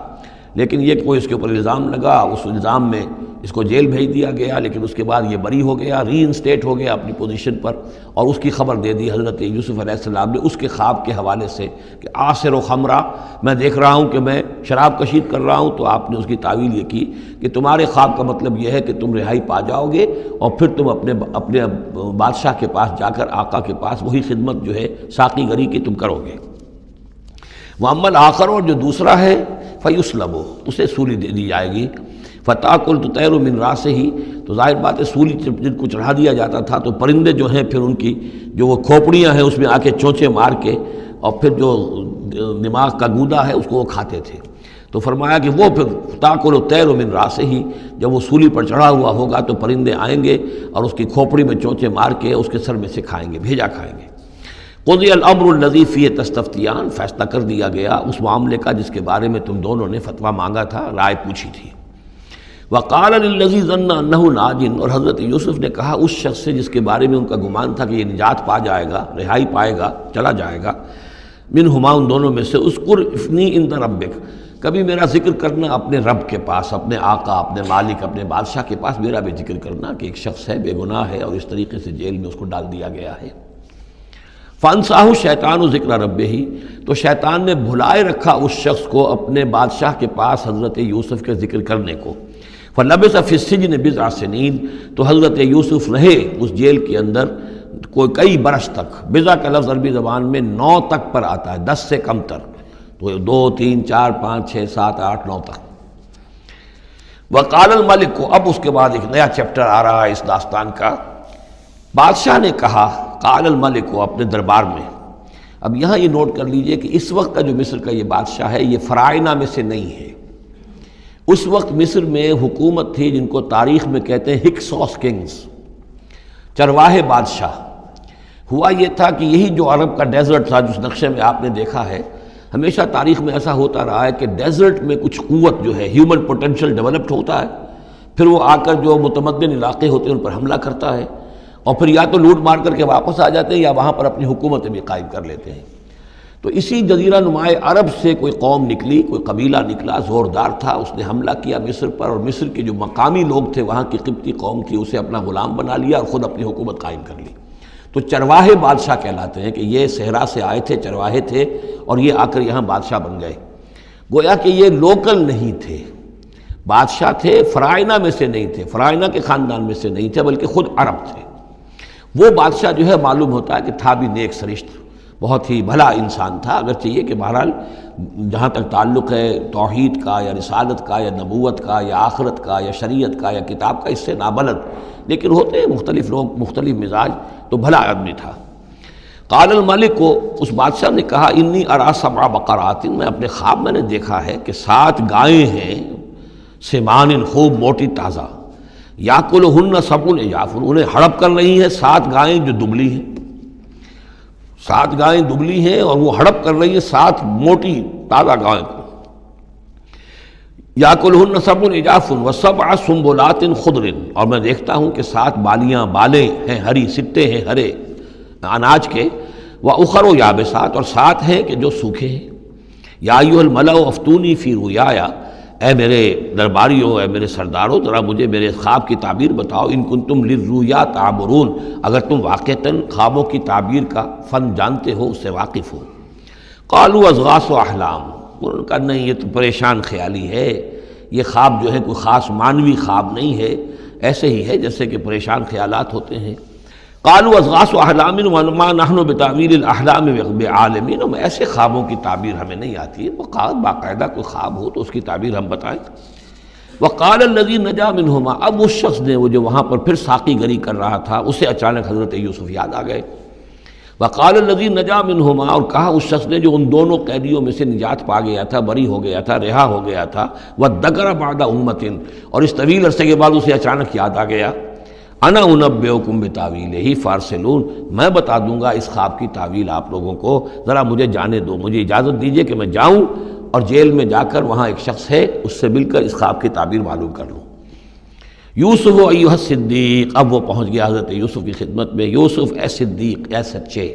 لیکن یہ کوئی اس کے اوپر الزام لگا، اس الزام میں اس کو جیل بھیج دیا گیا، لیکن اس کے بعد یہ بری ہو گیا، ری انسٹیٹ ہو گیا اپنی پوزیشن پر، اور اس کی خبر دے دی حضرت یوسف علیہ السلام نے اس کے خواب کے حوالے سے کہ عاصر و خمرہ، میں دیکھ رہا ہوں کہ میں شراب کشید کر رہا ہوں۔ تو آپ نے اس کی تعویل یہ کی کہ تمہارے خواب کا مطلب یہ ہے کہ تم رہائی پا جاؤ گے، اور پھر تم اپنے بادشاہ کے پاس جا کر، آقا کے پاس وہی خدمت جو ہے ساقی گری کی تم کرو گے۔ وَأَمَّا الْآخَرُ، اور جو دوسرا ہے، فَيُسْلَبُ، اسے سولی دے دی جائے گی۔ فَتَأْكُلُ الطَّيْرُ مِنْ رَأْسِهِ، تو ظاہر بات ہے سولی جن کو چڑھا دیا جاتا تھا تو پرندے جو ہیں پھر ان کی جو وہ کھوپڑیاں ہیں اس میں آ کے چونچے مار کے، اور پھر جو دماغ کا گودا ہے اس کو وہ کھاتے تھے۔ تو فرمایا کہ وہ پھر تَأْكُلُ الطَّيْرُ مِنْ رَأْسِهِ، جب وہ سولی پر چڑھا ہوا ہوگا تو پرندے آئیں گے اور اس کی کھوپڑی میں چونچے مار کے اس کے سر میں سے کھائیں گے، بھیجا کھائیں گے۔ قضی الامر الذی فیہ تستفتیان، فیصلہ کر دیا گیا اس معاملے کا جس کے بارے میں تم دونوں نے فتویٰ مانگا تھا، رائے پوچھی تھی۔ وقال للذی ظن انہ ناج، اور حضرت یوسف نے کہا اس شخص سے جس کے بارے میں ان کا گمان تھا کہ یہ نجات پا جائے گا، رہائی پائے گا، چلا جائے گا، منہما، ان دونوں میں سے، اذکر افنی عند ربک، کبھی میرا ذکر کرنا اپنے رب کے پاس، اپنے آقا، اپنے مالک، اپنے بادشاہ کے پاس میرا بھی ذکر کرنا کہ ایک شخص ہے، بے گناہ ہے، اور اس طریقے سے جیل میں اس کو ڈال دیا گیا ہے۔ فانساہ شیطان ذکر ربہ، تو شیطان نے بھلائے رکھا اس شخص کو اپنے بادشاہ کے پاس حضرت یوسف کے ذکر کرنے کو۔ فلبث فی السجن بضع سنین، تو حضرت یوسف رہے اس جیل کے اندر کوئی کئی برس تک۔ بضع کا لفظ عربی زبان میں 9 تک پر آتا ہے، 10 سے کم تر، تو 2 3 4 5 6 7 8 9 تک۔ وقال الملک کو، اب اس کے بعد ایک نیا چیپٹر آ رہا ہے اس داستان کا۔ بادشاہ نے کہا، قال الملک کو، اپنے دربار میں۔ اب یہاں یہ نوٹ کر لیجئے کہ اس وقت کا جو مصر کا یہ بادشاہ ہے یہ فرائض میں سے نہیں ہے۔ اس وقت مصر میں حکومت تھی جن کو تاریخ میں کہتے ہیں ہکسوس کنگز، چرواہے بادشاہ۔ ہوا یہ تھا کہ یہی جو عرب کا ڈیزرٹ تھا جس نقشے میں آپ نے دیکھا ہے، ہمیشہ تاریخ میں ایسا ہوتا رہا ہے کہ ڈیزرٹ میں کچھ قوت جو ہے، ہیومن پوٹینشل ڈیولپڈ ہوتا ہے، پھر وہ آ کر جو متمدن علاقے ہوتے ہیں ان پر حملہ کرتا ہے، اور پھر یا تو لوٹ مار کر کے واپس آ جاتے ہیں یا وہاں پر اپنی حکومتیں بھی قائم کر لیتے ہیں۔ تو اسی جزیرہ نمائے عرب سے کوئی قوم نکلی، کوئی قبیلہ نکلا، زوردار تھا، اس نے حملہ کیا مصر پر، اور مصر کے جو مقامی لوگ تھے، وہاں کی قبطی قوم تھی، اسے اپنا غلام بنا لیا اور خود اپنی حکومت قائم کر لی۔ تو چرواہے بادشاہ کہلاتے ہیں کہ یہ صحرا سے آئے تھے، چرواہے تھے، اور یہ آ کر یہاں بادشاہ بن گئے۔ گویا کہ یہ لوکل نہیں تھے، بادشاہ تھے، فرائنہ میں سے نہیں تھے، فرائنہ کے خاندان میں سے نہیں تھے، بلکہ خود عرب تھے۔ وہ بادشاہ جو ہے معلوم ہوتا ہے کہ تھا بھی نیک سرشت، بہت ہی بھلا انسان تھا، اگرچہ یہ کہ بہرحال جہاں تک تعلق ہے توحید کا یا رسالت کا یا نبوت کا یا آخرت کا یا شریعت کا یا کتاب کا، اس سے نابلد، لیکن ہوتے ہیں مختلف لوگ، مختلف مزاج، تو بھلا آدمی تھا۔ قال الملک کو، اس بادشاہ نے کہا، انی ارا 7 بقرات، میں اپنے خواب میں نے دیکھا ہے کہ 7 گائیں ہیں، سمان، خوب موٹی تازہ، یاکلہن 7 عجاف، انہیں ہڑپ کر رہی ہیں 7 گائیں جو دبلی ہیں، 7 گائیں دبلی ہیں اور وہ ہڑپ کر رہی ہیں 7 موٹی تازہ گائیں کو۔ یاکلہن 7 عجاف و7 سنبلات خضر، اور میں دیکھتا ہوں کہ 7 بالیاں، بالیں ہیں ہری، سٹے ہیں ہرے اناج کے، وَأُخَرُ یابسات، اور 7 ہیں کہ جو سوکھے ہیں۔ یا ایھا الملأ افتونی فی رؤیایا، اے میرے درباریوں، اے میرے سرداروں، ذرا مجھے میرے خواب کی تعبیر بتاؤ، ان کنتم للرؤیا تعبرون، اگر تم واقعتاً خوابوں کی تعبیر کا فن جانتے ہو، اس سے واقف ہو۔ قالوا اضغاث احلام، انہوں نے کہا نہیں، یہ تو پریشان خیالی ہے، یہ خواب جو ہے کوئی خاص معنوی خواب نہیں ہے، ایسے ہی ہے جیسے کہ پریشان خیالات ہوتے ہیں۔ قالوا اضغاث احلام وما نحن بتاویل الاحلام بعالمین، ہم ایسے خوابوں کی تعبیر ہمیں نہیں آتی ہے، باقاعدہ کوئی خواب ہو تو اس کی تعبیر ہم بتائیں۔ وقال الذی نجا منہما، اب اس شخص نے، وہ جو وہاں پر پھر ساقی گری کر رہا تھا، اسے اچانک حضرت یوسف یاد آ گئے. وقال الذی نجا منہما، اور کہا اس شخص نے جو ان دونوں قیدیوں میں سے نجات پا گیا تھا، بری ہو گیا تھا، رہا ہو گیا تھا، وذکر بعد امۃ، اور اس طویل عرصے کے بعد اسے اچانک یاد آ گیا، انا انبئکم بتاویلہ فارسلون، میں بتا دوں گا اس خواب کی تعویل آپ لوگوں کو، ذرا مجھے جانے دو، مجھے اجازت دیجئے کہ میں جاؤں اور جیل میں جا کر وہاں ایک شخص ہے اس سے مل کر اس خواب کی تعبیر معلوم کر لوں. یوسف ایھا الصدیق، اب وہ پہنچ گیا حضرت یوسف کی خدمت میں. یوسف اے صدیق، اے سچے،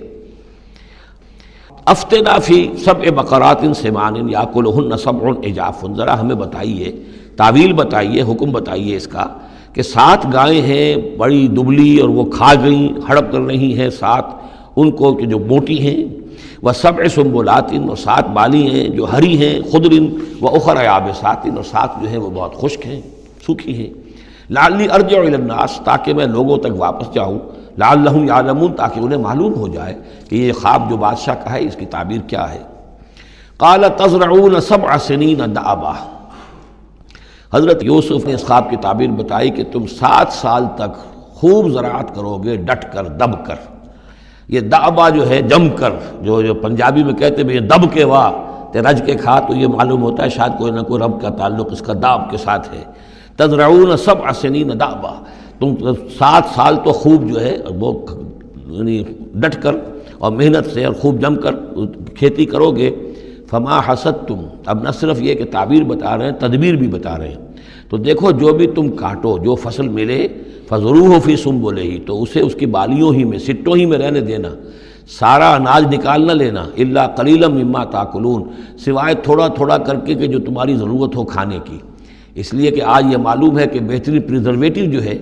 افتنا فی سبع بقرات سمان یاکلہن سبع عجاف، ذرا ہمیں بتائیے، تعویل بتائیے، حکم بتائیے اس کا کہ 7 گائیں ہیں بڑی دبلی اور وہ کھا گئیں، ہڑپ کر رہی ہیں، 7 ان کو کہ جو موٹی ہیں، وسبع سنبلات، اور 7 بالی ہیں جو ہری ہیں، خضر واخر یابسات، اور 7 جو ہیں وہ بہت خشک ہیں، سوکھی ہیں. لعلی ارجع الی الناس، تاکہ میں لوگوں تک واپس جاؤں، لعلہم یعلمون، تاکہ انہیں معلوم ہو جائے کہ یہ خواب جو بادشاہ کا ہے اس کی تعبیر کیا ہے. قال تزرعون 7 سنین دأبا، حضرت یوسف نے اس خواب کی تعبیر بتائی کہ تم 7 سال تک خوب زراعت کرو گے، ڈٹ کر، دب کر. یہ دأبا جو ہے جم کر، جو پنجابی میں کہتے ہیں یہ دب کے واہ تے رج کے کھا، تو یہ معلوم ہوتا ہے شاید کوئی نہ کوئی رب کا تعلق اس کا داب کے ساتھ ہے. تزرعون 7 سنین دأبا، تم 7 سال تو خوب جو ہے وہ یعنی ڈٹ کر اور محنت سے اور خوب جم کر کھیتی کرو گے. فما حصدتم، اب نہ صرف یہ کہ تعبیر بتا رہے ہیں، تدبیر بھی بتا رہے ہیں. تو دیکھو جو بھی تم کاٹو، جو فصل ملے، فضروہ فی سنبلہ، تو اسے اس کی بالیوں ہی میں، سٹوں ہی میں رہنے دینا، سارا اناج نکال نہ لینا. الا قلیلا مما تاکلون، سوائے تھوڑا تھوڑا کر کے کہ جو تمہاری ضرورت ہو کھانے کی. اس لیے کہ آج یہ معلوم ہے کہ بہترین پریزرویٹو جو ہے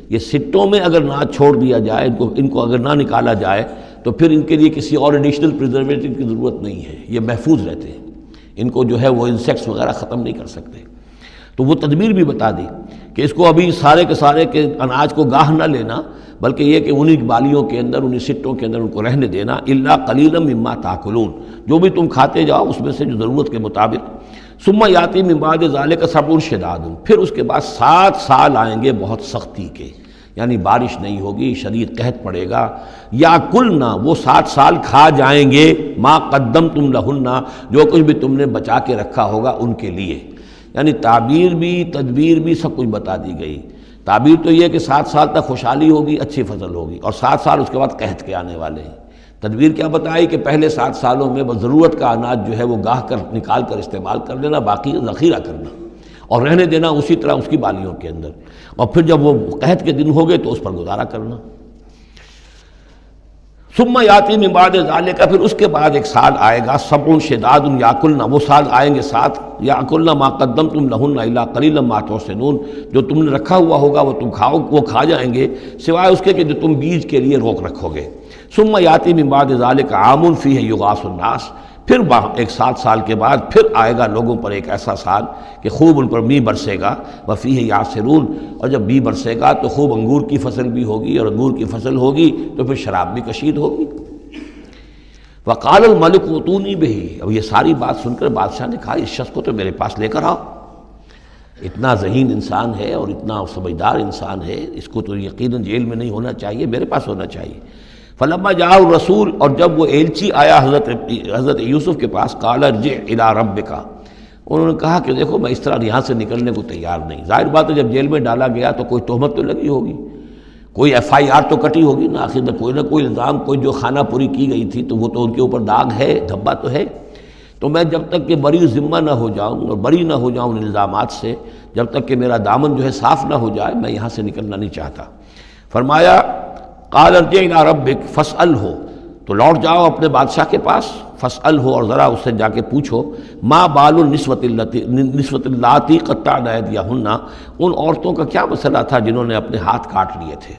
یہ سٹوں میں اگر نہ چھوڑ دیا جائے، ان کو اگر نہ نکالا جائے تو پھر ان کے لیے کسی اور ایڈیشنل پریزرویٹو کی ضرورت نہیں ہے، یہ محفوظ رہتے ہیں، ان کو جو ہے وہ انسیکٹس وغیرہ ختم نہیں کر سکتے. تو وہ تدبیر بھی بتا دی کہ اس کو ابھی سارے کے سارے کے اناج کو گاہ نہ لینا، بلکہ یہ کہ انہی بالیوں کے اندر، انہی سٹوں کے اندر ان کو رہنے دینا. الا قلیلا مما تاکلون، جو بھی تم کھاتے جاؤ اس میں سے جو ضرورت کے مطابق. ثم یاتی من بعد ذلک صبر شداد، پھر اس کے بعد 7 سال آئیں گے بہت سختی کے، یعنی بارش نہیں ہوگی، شدید قحط پڑے گا. یا کلنا، وہ 7 سال کھا جائیں گے، ما قدمتم لہن، جو کچھ بھی تم نے بچا کے رکھا ہوگا ان کے لیے. یعنی تعبیر بھی، تدبیر بھی، سب کچھ بتا دی گئی. تعبیر تو یہ کہ 7 سال تک خوشحالی ہوگی، اچھی فصل ہوگی، اور 7 سال اس کے بعد قحط کے آنے والے ہیں. تدبیر کیا بتائی کہ پہلے 7 سالوں میں بس ضرورت کا اناج جو ہے وہ گاہ کر نکال کر استعمال کر لینا، باقی ذخیرہ کرنا اور رہنے دینا اسی طرح اس کی بالیوں کے اندر، اور پھر جب وہ قحط کے دن ہو گئے تو اس پر گزارا کرنا. ثم یاتی من بعد ذالک، پھر اس کے بعد ایک سال آئے گا، سبع شداد یاکلن، وہ سال آئیں گے 7، یاکلن ما قدمتم لہن الا قلیلا ما تحسنون، جو تم نے رکھا ہوا ہوگا وہ تم کھاؤ، وہ کھا جائیں گے، سوائے اس کے کہ جو تم بیج کے لیے روک رکھو گے. ثم یاتی من بعد ذالک عام فیہ یغاث الناس، پھر ایک 7 سال کے بعد پھر آئے گا لوگوں پر ایک ایسا سال کہ خوب ان پر می برسے گا. وفیہ یعصرون، اور جب می برسے گا تو خوب انگور کی فصل بھی ہوگی، اور انگور کی فصل ہوگی تو پھر شراب بھی کشید ہوگی. وقال الملک اوتونی بہ، اب یہ ساری بات سن کر بادشاہ نے کہا اس شخص کو تو میرے پاس لے کر آؤ، اتنا ذہین انسان ہے اور اتنا سمجھدار انسان ہے، اس کو تو یقیناً جیل میں نہیں ہونا چاہیے، میرے پاس ہونا چاہیے. فلما جاء الرسول، اور جب وہ ایلچی آیا حضرت یوسف کے پاس، قال ارجع الی ربک، انہوں نے کہا کہ دیکھو میں اس طرح یہاں سے نکلنے کو تیار نہیں. ظاہر بات ہے جب جیل میں ڈالا گیا تو کوئی تہمت تو لگی ہوگی، کوئی FIR تو کٹی ہوگی نا، آخر نہ کوئی الزام، کوئی جو خانہ پوری کی گئی تھی تو وہ تو ان کے اوپر داغ ہے، دھبا تو ہے. تو میں جب تک کہ بری ذمہ نہ ہو جاؤں اور بری نہ ہو جاؤں ان الزامات سے، جب تک کہ میرا دامن جو ہے صاف نہ ہو جائے، میں یہاں سے نکلنا نہیں چاہتا. فرمایا قال ارجع الی ربک فاسألہ، تو لوٹ جاؤ اپنے بادشاہ کے پاس، فاسألہ، اور ذرا اس سے جا کے پوچھو، ما بال النسوۃ اللاتی قطعن ایدیہن، ان عورتوں کا کیا مسئلہ تھا جنہوں نے اپنے ہاتھ کاٹ لیے تھے.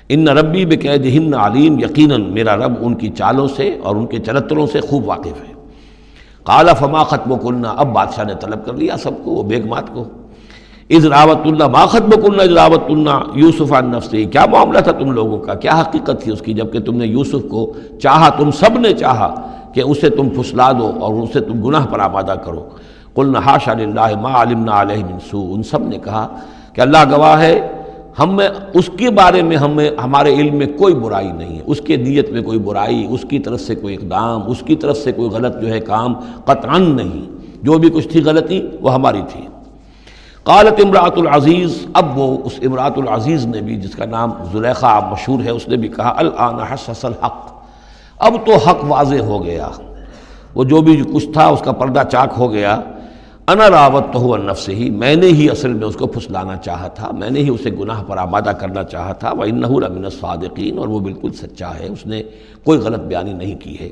ان ربی بکیدہن علیم، یقیناً میرا رب ان کی چالوں سے اور ان کے چرتروں سے خوب واقف ہے. قال فما خطبکن، اب بادشاہ نے طلب کر لیا سب کو، وہ بیگمات کو. اذ راوتن، ما خطبکن اذ راوتن یوسف عن نفسہ، کیا معاملہ تھا تم لوگوں کا، کیا حقیقت تھی اس کی جب کہ تم نے یوسف کو چاہا، تم سب نے چاہا کہ اسے تم پھسلا دو اور اسے تم گناہ پر آمادہ کرو. قلنا حاشا للہ ما علمنا علیہ من سوء، ان سب نے کہا کہ اللہ گواہ ہے ہمیں اس کے بارے میں ہمارے علم میں کوئی برائی نہیں ہے، اس کے نیت میں کوئی برائی، اس کی طرف سے کوئی اقدام، اس کی طرف سے کوئی غلط جو ہے کام قطعاً نہیں، جو بھی کچھ تھی غلطی وہ ہماری تھی۔ قالت امرأۃ العزیز، اب وہ اس امرأۃ العزیز نے بھی، جس کا نام زلیخا مشہور ہے، اس نے بھی کہا الآن حسس الحق، اب تو حق واضح ہو گیا، وہ جو بھی کچھ تھا اس کا پردہ چاک ہو گیا۔ انا راودتہ عن نفسہ، میں نے ہی اصل میں اس کو پھسلانا چاہا تھا، میں نے ہی اسے گناہ پر آمادہ کرنا چاہا تھا، وانہ لمن الصادقین، اور وہ بالکل سچا ہے، اس نے کوئی غلط بیانی نہیں کی ہے۔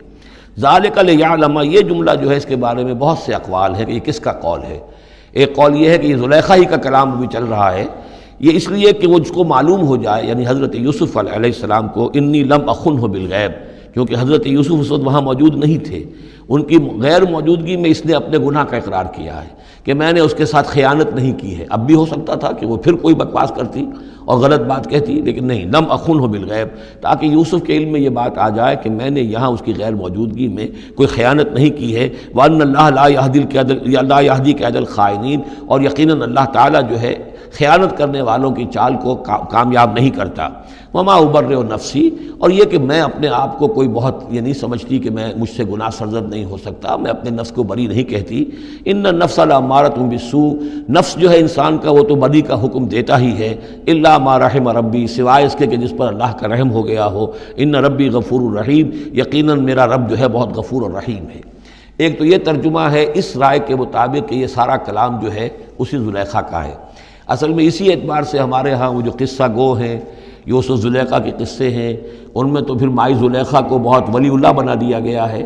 ذالک لیعلم، یہ جملہ جو ہے اس کے بارے میں بہت سے اقوال ہیں کہ یہ کس کا قول ہے۔ ایک قول یہ ہے کہ یہ زلیخا ہی کا کلام بھی چل رہا ہے، یہ اس لیے کہ وہ اس کو معلوم ہو جائے، یعنی حضرت یوسف علیہ السلام کو، انی لم اخنہ بالغیب، کیونکہ حضرت یوسف اس وقت وہاں موجود نہیں تھے، ان کی غیر موجودگی میں اس نے اپنے گناہ کا اقرار کیا ہے کہ میں نے اس کے ساتھ خیانت نہیں کی ہے۔ اب بھی ہو سکتا تھا کہ وہ پھر کوئی بکواس کرتی اور غلط بات کہتی، لیکن نہیں، لم اخنہ بالغیب، تاکہ یوسف کے علم میں یہ بات آ جائے کہ میں نے یہاں اس کی غیر موجودگی میں کوئی خیانت نہیں کی ہے۔ وَأَنَّ اللَّهَ لَا يَهْدِي كَيْدَ الْخَائِنِينَ، اور یقیناً اللہ تعالیٰ جو ہے خیانت کرنے والوں کی چال کو کامیاب نہیں کرتا۔ وما ابرئ نفسی، اور یہ کہ میں اپنے آپ کو کوئی بہت یہ نہیں سمجھتی کہ میں مجھ سے گناہ سرزد نہیں ہو سکتا، میں اپنے نفس کو بری نہیں کہتی۔ ان النفس لامارۃ بالسوء، نفس جو ہے انسان کا وہ تو بدی کا حکم دیتا ہی ہے، الا ما رحم ربی، سوائے اس کے کہ جس پر اللہ کا رحم ہو گیا ہو۔ ان ربی غفور الرحیم، یقیناً میرا رب جو ہے بہت غفور اور رحیم ہے۔ ایک تو یہ ترجمہ ہے اس رائے کے مطابق کہ یہ سارا کلام جو ہے اسی زلیخا کا ہے۔ اصل میں اسی اعتبار سے ہمارے ہاں وہ جو قصہ گو ہیں، یوسف زلیخا کے قصے ہیں، ان میں تو پھر مائی زلیخا کو بہت ولی اللہ بنا دیا گیا ہے،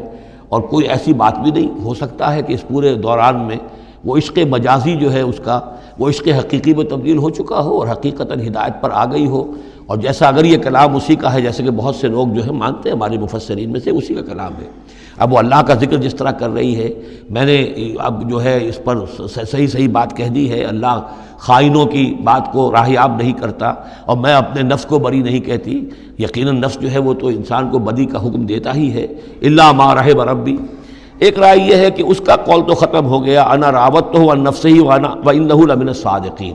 اور کوئی ایسی بات بھی نہیں ہو سکتا ہے کہ اس پورے دوران میں وہ عشق مجازی جو ہے اس کا وہ عشق حقیقی میں تبدیل ہو چکا ہو اور حقیقتاً ہدایت پر آ گئی ہو، اور جیسا اگر یہ کلام اسی کا ہے، جیسے کہ بہت سے لوگ جو ہے مانتے ہیں ہمارے مفسرین میں سے، اسی کا کلام ہے۔ اب وہ اللہ کا ذکر جس طرح کر رہی ہے، میں نے اب جو ہے اس پر صحیح بات کہہ دی ہے، اللہ خائنوں کی بات کو راہیاب نہیں کرتا، اور میں اپنے نفس کو بری نہیں کہتی، یقیناً نفس جو ہے وہ تو انسان کو بدی کا حکم دیتا ہی ہے، الا ما رحم ربی۔ ایک رائے یہ ہے کہ اس کا قول تو ختم ہو گیا، انا راودتہ عن نفسہ وانہ لمن الصادقین۔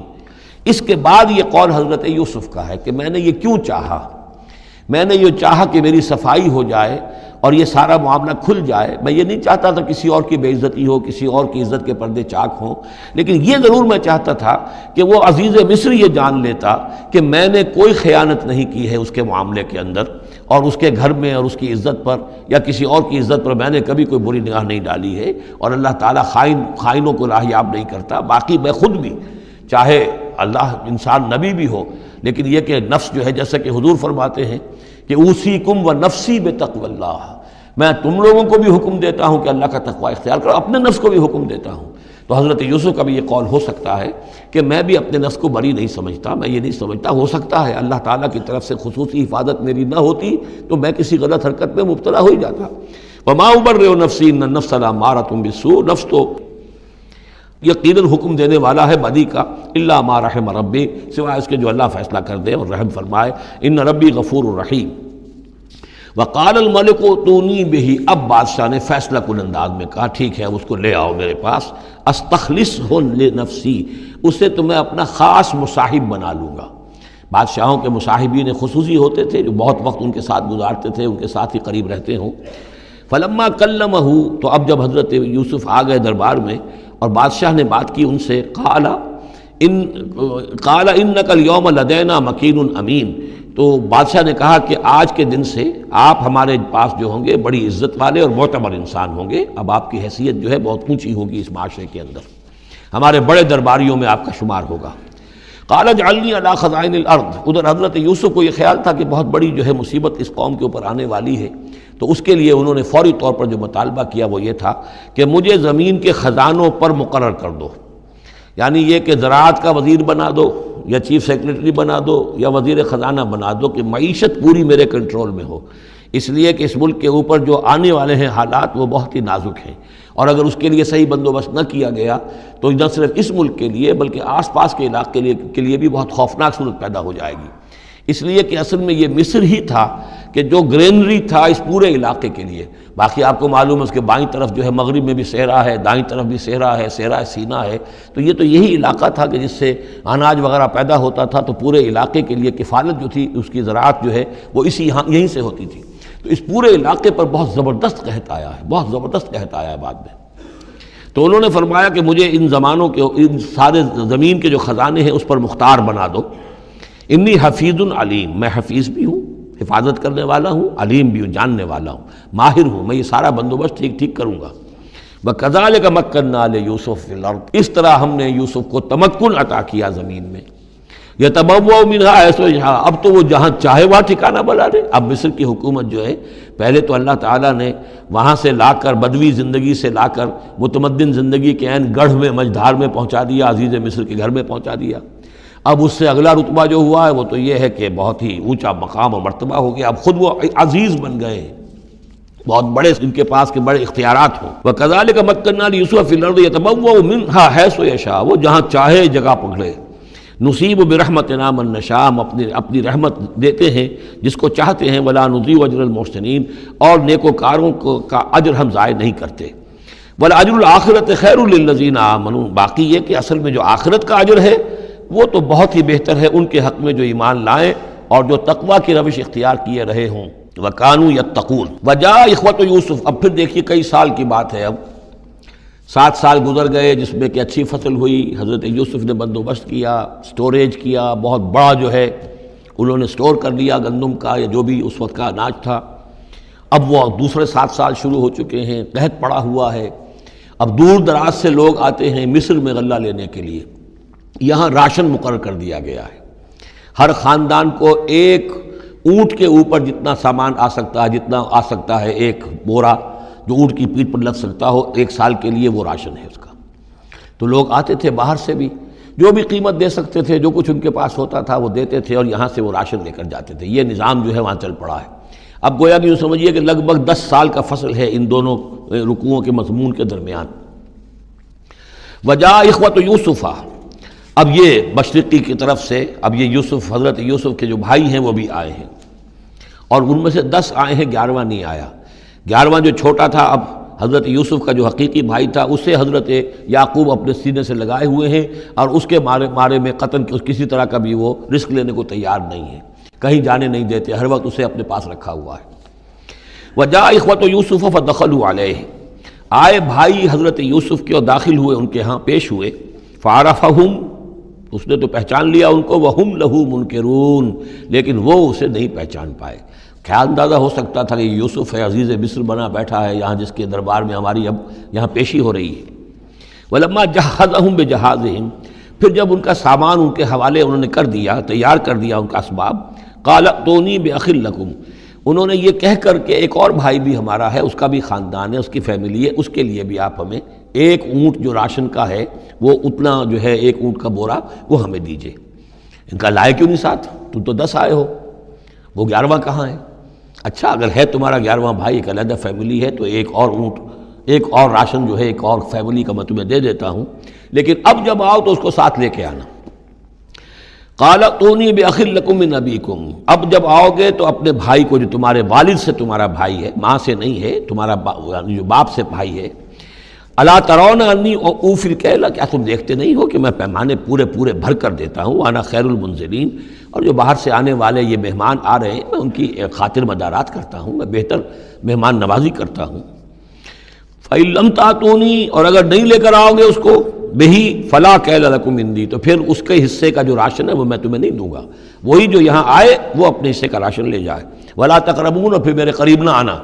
اس کے بعد یہ قول حضرت یوسف کا ہے کہ میں نے یہ کیوں چاہا، میں نے یہ چاہا کہ میری صفائی ہو جائے اور یہ سارا معاملہ کھل جائے۔ میں یہ نہیں چاہتا تھا کسی اور کی بے عزتی ہو، کسی اور کی عزت کے پردے چاک ہوں، لیکن یہ ضرور میں چاہتا تھا کہ وہ عزیز مصر یہ جان لیتا کہ میں نے کوئی خیانت نہیں کی ہے اس کے معاملے کے اندر، اور اس کے گھر میں اور اس کی عزت پر یا کسی اور کی عزت پر میں نے کبھی کوئی بری نگاہ نہیں ڈالی ہے، اور اللہ تعالیٰ خائنوں کو راہیاب نہیں کرتا۔ باقی میں خود بھی، چاہے اللہ انسان نبی بھی ہو، لیکن یہ کہ نفس جو ہے، جیسا کہ حضور فرماتے ہیں کہ اوصیکم و نفسی بتقوی اللہ، میں تم لوگوں کو بھی حکم دیتا ہوں کہ اللہ کا تقوی اختیار کرو، اپنے نفس کو بھی حکم دیتا ہوں۔ تو حضرت یوسف کا بھی یہ قول ہو سکتا ہے کہ میں بھی اپنے نفس کو بری نہیں سمجھتا، میں یہ نہیں سمجھتا، ہو سکتا ہے اللہ تعالیٰ کی طرف سے خصوصی حفاظت میری نہ ہوتی تو میں کسی غلط حرکت میں مبتلا ہو ہی جاتا۔ وما ابرئ نفسی ان النفس لامارۃ بالسوء، نفس تو یقیناً حکم دینے والا ہے بدی کا، الا ما رحم ربی، سوائے اس کے جو اللہ فیصلہ کر دے اور رحم فرمائے۔ ان ربی غفور الرحیم۔ وقال الملک اتونی بہ، اب بادشاہ نے فیصلہ کن انداز میں کہا ٹھیک ہے اس کو لے آؤ میرے پاس، استخلصہ لنفسی، اسے تو میں اپنا خاص مصاحب بنا لوں گا۔ بادشاہوں کے مصاحبین خصوصی ہوتے تھے جو بہت وقت ان کے ساتھ گزارتے تھے، ان کے ساتھ ہی قریب رہتے ہوں۔ فلما کلمہ، تو اب جب حضرت یوسف آ گئے دربار میں اور بادشاہ نے بات کی ان سے، قال انک اليوم لدینا مکین امین، تو بادشاہ نے کہا کہ آج کے دن سے آپ ہمارے پاس جو ہوں گے بڑی عزت والے اور معتبر انسان ہوں گے، اب آپ کی حیثیت جو ہے بہت اونچی ہوگی اس معاشرے کے اندر، ہمارے بڑے درباریوں میں آپ کا شمار ہوگا۔ قال اجعلنی علی خزائن الارض، ادھر حضرت یوسف کو یہ خیال تھا کہ بہت بڑی جو ہے مصیبت اس قوم کے اوپر آنے والی ہے، تو اس کے لیے انہوں نے فوری طور پر جو مطالبہ کیا وہ یہ تھا کہ مجھے زمین کے خزانوں پر مقرر کر دو، یعنی یہ کہ زراعت کا وزیر بنا دو یا چیف سیکریٹری بنا دو یا وزیر خزانہ بنا دو، کہ معیشت پوری میرے کنٹرول میں ہو، اس لیے کہ اس ملک کے اوپر جو آنے والے ہیں حالات وہ بہت ہی نازک ہیں، اور اگر اس کے لیے صحیح بندوبست نہ کیا گیا تو نہ صرف اس ملک کے لیے بلکہ آس پاس کے علاقے کے لیے بھی بہت خوفناک صورت پیدا ہو جائے گی۔ اس لیے کہ اصل میں یہ مصر ہی تھا کہ جو گرینری تھا اس پورے علاقے کے لیے. باقی آپ کو معلوم ہے اس کے بائیں طرف جو ہے مغرب میں بھی صحرا ہے، دائیں طرف بھی صحرا ہے، صحرا سینا ہے. تو یہ تو یہی علاقہ تھا کہ جس سے اناج وغیرہ پیدا ہوتا تھا، تو پورے علاقے کے لیے کفالت جو تھی اس کی زراعت جو ہے وہ یہیں سے ہوتی تھی. تو اس پورے علاقے پر بہت زبردست قحط آیا ہے، بہت زبردست قحط آیا ہے بعد میں. تو انہوں نے فرمایا کہ مجھے ان زمانوں کے، ان سارے زمین کے جو خزانے ہیں اس پر مختار بنا دو. انی حفیظ علیم، میں حفیظ بھی ہوں، حفاظت کرنے والا ہوں، علیم بھی ہوں، جاننے والا ہوں، ماہر ہوں، میں یہ سارا بندوبست ٹھیک ٹھیک کروں گا. وَكَذَلِكَ مَكَّنَّا لِيُوسُفَ فِي الْأَرْضِ، اس طرح ہم نے یوسف کو تمکن عطا کیا زمین میں. يَتَبَوَّأُ مِنْهَا حَيْثُ يَشَاءُ، اب تو وہ جہاں چاہے وہاں ٹھکانہ بنا لے. اب مصر کی حکومت جو ہے، پہلے تو اللہ تعالیٰ نے وہاں سے لا کر، بدوی زندگی سے لا کر متمدن زندگی کے عین گڑھ میں، مجدھار میں پہنچا دیا، عزیز مصر کے گھر میں پہنچا دیا. اب اس سے اگلا رتبہ جو ہوا ہے وہ تو یہ ہے کہ بہت ہی اونچا مقام اور مرتبہ ہو گیا. اب خود وہ عزیز بن گئے ہیں، بہت بڑے ان کے پاس کے بڑے اختیارات ہوں. وَكَذَلِكَ مَكَّنَّا لِيُوسُفَ فِي الْأَرْضِ يَتَبَوَّأُ مِنْهَا حَيْثُ يَشَاءُ، وہ جہاں چاہے جگہ پکڑے. نصیب برحمتنا من نشاء، ہم اپنی رحمت دیتے ہیں جس کو چاہتے ہیں. ولا نضيع اجر المحسنین، اور نیکوکاروں کا اجر ہم ضائع نہیں کرتے. والاجر الآخرۃ خیر للذین آمنوا، باقی یہ کہ اصل میں جو آخرت کا اجر ہے وہ تو بہت ہی بہتر ہے ان کے حق میں جو ایمان لائیں اور جو تقویٰ کی روش اختیار کیے رہے ہوں. وَكَانُوا يَتَّقُونَ. وَجَاءَ إِخْوَةُ یوسف، اب پھر دیکھیے کئی سال کی بات ہے، اب 7 سال گزر گئے جس میں کہ اچھی فصل ہوئی. حضرت یوسف نے بندوبست کیا، سٹوریج کیا، بہت بڑا جو ہے انہوں نے سٹور کر لیا گندم کا یا جو بھی اس وقت کا اناج تھا. اب وہ دوسرے 7 سال شروع ہو چکے ہیں، قحط پڑا ہوا ہے. اب دور دراز سے لوگ آتے ہیں مصر میں غلہ لینے کے لیے. یہاں راشن مقرر کر دیا گیا ہے، ہر خاندان کو ایک اونٹ کے اوپر جتنا سامان آ سکتا ہے، جتنا آ سکتا ہے ایک بورا جو اونٹ کی پیٹھ پر لگ سکتا ہو، 1 سال کے لیے وہ راشن ہے اس کا. تو لوگ آتے تھے باہر سے بھی، جو بھی قیمت دے سکتے تھے، جو کچھ ان کے پاس ہوتا تھا وہ دیتے تھے اور یہاں سے وہ راشن لے کر جاتے تھے. یہ نظام جو ہے وہاں چل پڑا ہے. اب گویا کہ یوں سمجھیے کہ لگ بھگ 10 سال کا فصل ہے ان دونوں رکوعوں کے مضمون کے درمیان. وجاء اخوۃ یوسف، اب یہ مشرقی کی طرف سے اب یہ یوسف، حضرت یوسف کے جو بھائی ہیں وہ بھی آئے ہیں، اور ان میں سے 10 آئے ہیں، 11واں نہیں آیا. 11واں جو چھوٹا تھا، اب حضرت یوسف کا جو حقیقی بھائی تھا اسے حضرت یعقوب اپنے سینے سے لگائے ہوئے ہیں، اور اس کے مارے میں قتل کسی طرح کا بھی وہ رسک لینے کو تیار نہیں ہے، کہیں جانے نہیں دیتے، ہر وقت اسے اپنے پاس رکھا ہوا ہے. وجاء اخوۃ یوسف فدخلوا علیہ، آئے بھائی حضرت یوسف کے اور داخل ہوئے ان کے ہاں، پیش ہوئے. فعرفہم، اس نے تو پہچان لیا ان کو. وہم لہو منکرون، لیکن وہ اسے نہیں پہچان پائے. خیال اندازہ ہو سکتا تھا کہ یوسف ہے، عزیز مصر بنا بیٹھا ہے یہاں، جس کے دربار میں ہماری اب یہاں پیشی ہو رہی ہے. ولما جہزہم بجہازہم، پھر جب ان کا سامان ان کے حوالے انہوں نے کر دیا، تیار کر دیا ان کا اسباب. قال ائتونی بأخ لکم، انہوں نے یہ کہہ کر کہ ایک اور بھائی بھی ہمارا ہے، اس کا بھی خاندان ہے، اس کی فیملی ہے، اس کے لیے بھی آپ ہمیں 1 اونٹ جو راشن کا ہے وہ اتنا جو ہے 1 اونٹ کا بورا وہ ہمیں دیجئے. ان کا لائے کیوں نہیں ساتھ؟ تم تو 10 آئے ہو، وہ 11واں کہاں ہے؟ اچھا اگر ہے تمہارا 11واں بھائی، ایک علیحدہ فیملی ہے، تو 1 اور اونٹ، 1 اور راشن جو ہے 1 اور فیملی کا میں تمہیں دے دیتا ہوں، لیکن اب جب آؤ تو اس کو ساتھ لے کے آنا. قال ائتونی بأخ لکم من ابیکم، اب جب آؤ گے تو اپنے بھائی کو، جو تمہارے والد سے تمہارا بھائی ہے، ماں سے نہیں ہے، تمہارا جو باپ سے بھائی ہے. الا ترون انی اوفی الکیل، کیا تم دیکھتے نہیں ہو کہ میں پیمانے پورے بھر کر دیتا ہوں. وانا خیر المنزلین، اور جو باہر سے آنے والے یہ مہمان آ رہے ہیں میں ان کی خاطر مدارات کرتا ہوں، میں بہتر مہمان نوازی کرتا ہوں. فإن لم تأتونی، اور اگر نہیں لے کر آؤ گے اس کو، بہی فلا کیل لکم عندی، تو پھر اس کے حصے کا جو راشن ہے وہ میں تمہیں نہیں دوں گا. وہی جو یہاں آئے وہ اپنے حصے کا راشن لے جائے. ولا تقربون، اور پھر میرے قریب نہ آنا.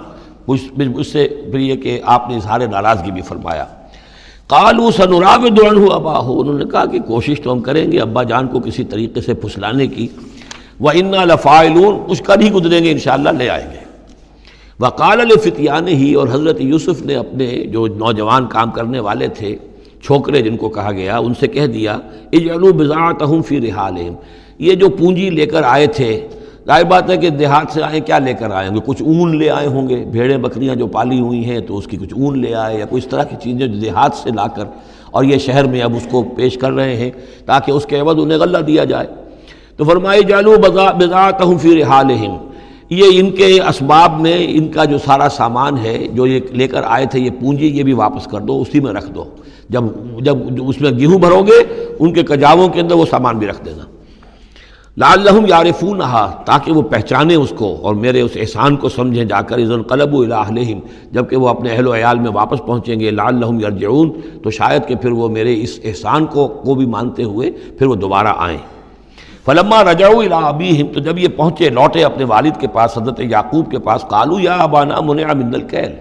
اس سے پھر یہ کہ آپ نے اظہار ناراضگی بھی فرمایا. قالوا سنراود عنہ اباہ، انہوں نے کہا کہ کوشش تو ہم کریں گے ابا جان کو کسی طریقے سے پھسلانے کی. وإنا لفاعلون، کچھ کر ہی گزریں گے انشاءاللہ، لے آئیں گے. وقال لفتیانہ، اور حضرت یوسف نے اپنے جو نوجوان کام کرنے والے تھے، چھوکرے جن کو کہا گیا، ان سے کہہ دیا اجعلوا بضاعتہم فی رحالہم، یہ جو پونجی لے کر آئے تھے، ظاہر بات ہے کہ دیہات سے آئے، کیا لے کر آئیں گے؟ کچھ اون لے آئے ہوں گے، بھیڑیں بکریاں جو پالی ہوئی ہیں تو اس کی کچھ اون لے آئے، یا کوئی اس طرح کی چیزیں جو دیہات سے لا کر، اور یہ شہر میں اب اس کو پیش کر رہے ہیں تاکہ اس کے عوض انہیں غلہ دیا جائے. تو فرمائے جعلوا بضاعتهم فی رحالہم، یہ ان کے اسباب میں ان کا جو سارا سامان ہے جو یہ لے کر آئے تھے، یہ پونجی، یہ بھی واپس کر دو، اسی میں رکھ دو، جب اس میں گیہوں بھرو گے ان کے کجاووں کے اندر وہ سامان بھی رکھ دینا، لعلہم یعرفونہا، تاکہ وہ پہچانیں اس کو اور میرے اس احسان کو سمجھیں جا کر، اذ انقلبوا الی اہلہم، جب کہ وہ اپنے اہل و عیال میں واپس پہنچیں گے، لعلہم یرجعون، تو شاید کہ پھر وہ میرے اس احسان کو بھی مانتے ہوئے پھر وہ دوبارہ آئیں۔ فلما رجعوا الی ابیہم، تو جب یہ پہنچے لوٹے اپنے والد کے پاس، حضرت یعقوب کے پاس، قالوا یا ابانا منع منا الکیل،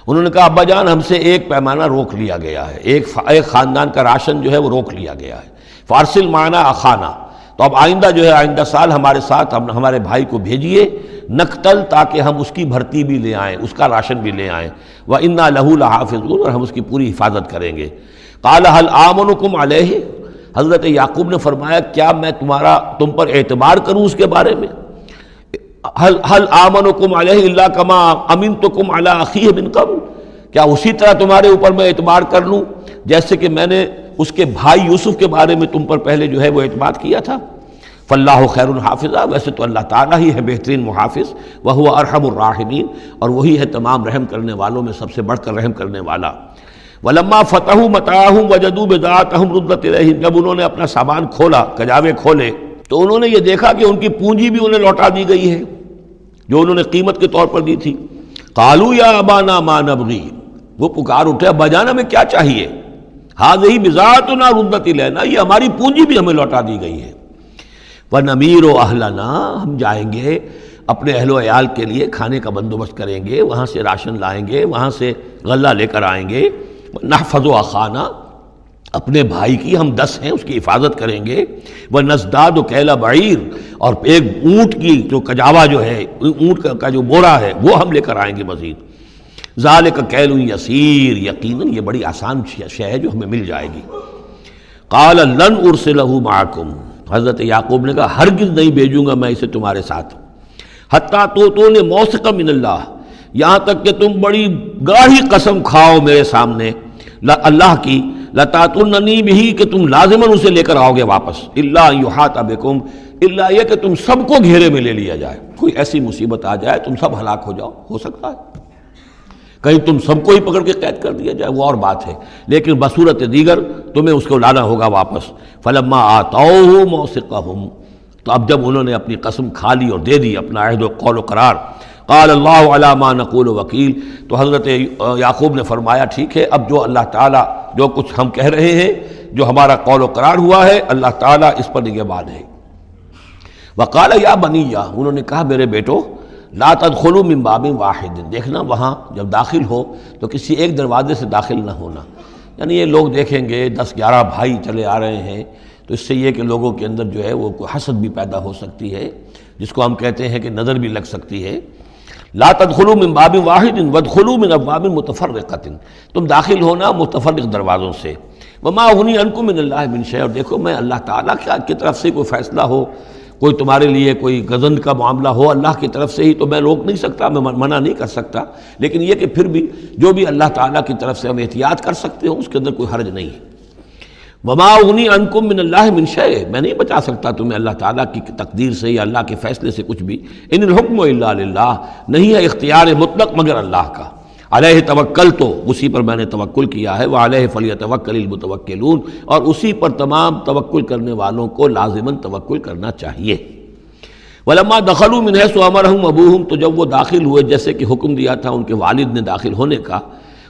انہوں نے کہا ابا جان ہم سے ایک پیمانہ روک لیا گیا ہے، ایک خاندان کا راشن جو ہے وہ روک لیا گیا ہے، فارسل معنا اخانا، تو اب آئندہ جو ہے آئندہ سال ہمارے ساتھ ہمارے بھائی کو بھیجیے، نقتل، تاکہ ہم اس کی بھرتی بھی لے آئیں، اس کا راشن بھی لے آئیں، وَإِنَّا لَهُ لَحَافِظُونَ، اور ہم اس کی پوری حفاظت کریں گے۔ قَالَ هَلْ آمَنُكُمْ عَلَيْهِ، حضرت یعقوب نے فرمایا کیا میں تم پر اعتبار کروں اس کے بارے میں؟ هَلْ آمَنُكُمْ عَلَيْهِ إِلَّا كَمَا أَمِنْتُكُمْ عَلَىٰ أَخِيهِ مِنْ قَبْلُ، کیا اسی طرح تمہارے اوپر میں اعتبار کر لوں جیسے کہ میں نے اس کے بھائی یوسف کے بارے میں تم پر پہلے جو ہے وہ اعتماد کیا تھا؟ فَاللَّهُ خَيْرٌ حَافِظًا، ویسے تو اللہ تعالیٰ ہی ہے بہترین محافظ، وَهُوَ أَرْحَمُ الرَّاحِمِينَ، اور وہی ہے تمام رحم کرنے والوں میں سب سے بڑھ کر رحم کرنے والا۔ وَلَمَّا فَتَحُوا مَتَاعَهُمْ وَجَدُوا بِضَاعَتَهُمْ رُدَّتْ إِلَيْهِمْ، جب انہوں نے اپنا سامان کھولا، کجاوے کھولے، تو انہوں نے یہ دیکھا کہ ان کی پونجی بھی انہیں لوٹا دی گئی ہے جو انہوں نے قیمت کے طور پر دی تھی۔ قَالُوا يَا أَبَانَا مَا نَبْغِي، وہ پکار اٹھے ابا جان ہمیں کیا چاہیے، هَذِهِ بِضَاعَتُنَا رُدَّتْ إِلَيْنَا، یہ ہماری پونجی بھی ہمیں لوٹا دی گئی ہے۔ وَنَمِيرُ أَهْلَنَا، ہم جائیں گے اپنے اہل و عیال کے لیے کھانے کا بندوبست کریں گے، وہاں سے راشن لائیں گے، وہاں سے غلہ لے کر آئیں گے، نحفظ أخانا، اپنے بھائی کی ہم 10 ہیں اس کی حفاظت کریں گے، وَنَزْدَادُ كَيْلَ بَعِيرٍ، اور ایک اونٹ کی جو کجاوا جو ہے، اونٹ کا جو بورا ہے وہ ہم لے کر آئیں گے مزید۔ ذَلِكَ كَيْلٌ يَسِيرٌ، یقیناً یہ بڑی آسان شے ہے جو ہمیں مل جائے گی۔ قَالَ لَنْ أُرْسِلَهُ مَعَكُمْ، حضرت یعقوب نے کہا ہرگز نہیں بھیجوں گا میں اسے تمہارے ساتھ، حتیٰ تؤتونی موثقا من اللہ، یہاں تک کہ تم بڑی گاڑھی قسم کھاؤ میرے سامنے اللہ کی، لتاتوننی بہ، کہ تم لازماً اسے لے کر آؤ گے واپس، الا ان یحاط بکم، الا یہ کہ تم سب کو گھیرے میں لے لیا جائے، کوئی ایسی مصیبت آ جائے تم سب ہلاک ہو جاؤ، ہو سکتا ہے کہیں تم سب کو ہی پکڑ کے قید کر دیا جائے، وہ اور بات ہے، لیکن بصورت دیگر تمہیں اس کو لانا ہوگا واپس۔ فلما آتوہ موثقہم، تو اب جب انہوں نے اپنی قسم کھا لی اور دے دی اپنا عہد و قول و قرار، قال اللہ علی ما نقول وکیل، تو حضرت یعقوب نے فرمایا ٹھیک ہے، اب جو اللہ تعالیٰ جو کچھ ہم کہہ رہے ہیں، جو ہمارا قول و قرار ہوا ہے، اللہ تعالیٰ اس پر نگہبان ہے۔ وقال یا بنی، انہوں نے کہا میرے بیٹو، لا تدخلوا من باب واحد، دیکھنا وہاں جب داخل ہو تو کسی ایک دروازے سے داخل نہ ہونا، یعنی یہ لوگ دیکھیں گے 10-11 بھائی چلے آ رہے ہیں، تو اس سے یہ کہ لوگوں کے اندر جو ہے وہ کوئی حسد بھی پیدا ہو سکتی ہے، جس کو ہم کہتے ہیں کہ نظر بھی لگ سکتی ہے۔ لا تدخلوا من باب واحد وادخلوا من ابواب متفرقۃ، تم داخل ہونا متفرق دروازوں سے۔ وما اغنی عنکم من اللہ من شیء، اور دیکھو میں اللہ تعالیٰ کی طرف سے کوئی فیصلہ ہو، کوئی تمہارے لیے کوئی غضب کا معاملہ ہو اللہ کی طرف سے ہی، تو میں روک نہیں سکتا، میں منع نہیں کر سکتا، لیکن یہ کہ پھر بھی جو بھی اللہ تعالیٰ کی طرف سے ہم احتیاط کر سکتے ہوں اس کے اندر کوئی حرج نہیں ہے۔ وما اغنی عنکم من اللہ من شیء، میں نہیں بچا سکتا تمہیں اللہ تعالیٰ کی تقدیر سے یا اللہ کے فیصلے سے کچھ بھی۔ ان الحکم الا للہ، نہیں ہے اختیار مطلق مگر اللہ کا۔ علیہ توکلت، اسی پر میں نے توکل کیا ہے، وعلیہ فلیتوکل المتوکلون، اور اسی پر تمام توکل کرنے والوں کو لازماً توکل کرنا چاہیے۔ ولما دخلوا من حیث امرهم ابوہم، تو جب وہ داخل ہوئے جیسے کہ حکم دیا تھا ان کے والد نے داخل ہونے کا،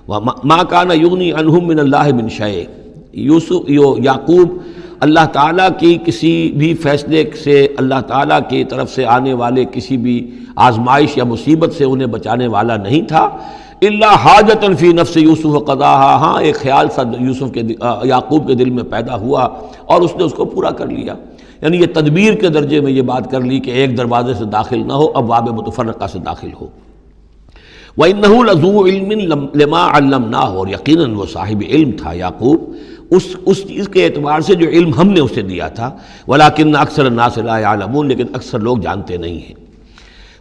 ما کان یغنی عنہم من اللہ من شیء، یعقوب اللہ تعالیٰ کی کسی بھی فیصلے سے، اللہ تعالیٰ کی طرف سے آنے والے کسی بھی آزمائش یا مصیبت سے انہیں بچانے والا نہیں تھا، الا حاجۃ فی نفس یوسف قضاها، ہاں ایک خیال سا یعقوب کے دل میں پیدا ہوا اور اس نے اس کو پورا کر لیا، یعنی یہ تدبیر کے درجے میں یہ بات کر لی کہ ایک دروازے سے داخل نہ ہو، ابواب متفرقہ سے داخل ہو۔ وَإِنَّهُ لَذُو عِلْمٍ لِمَا عَلَّمْنَاهُ، اور یقیناً وہ صاحب علم تھا یعقوب اس چیز کے اعتبار سے جو علم ہم نے اسے دیا تھا، وَلَٰكِنَّ أَكْثَرَ النَّاسِ لَا يَعْلَمُونَ، لیکن اکثر لوگ جانتے نہیں ہیں۔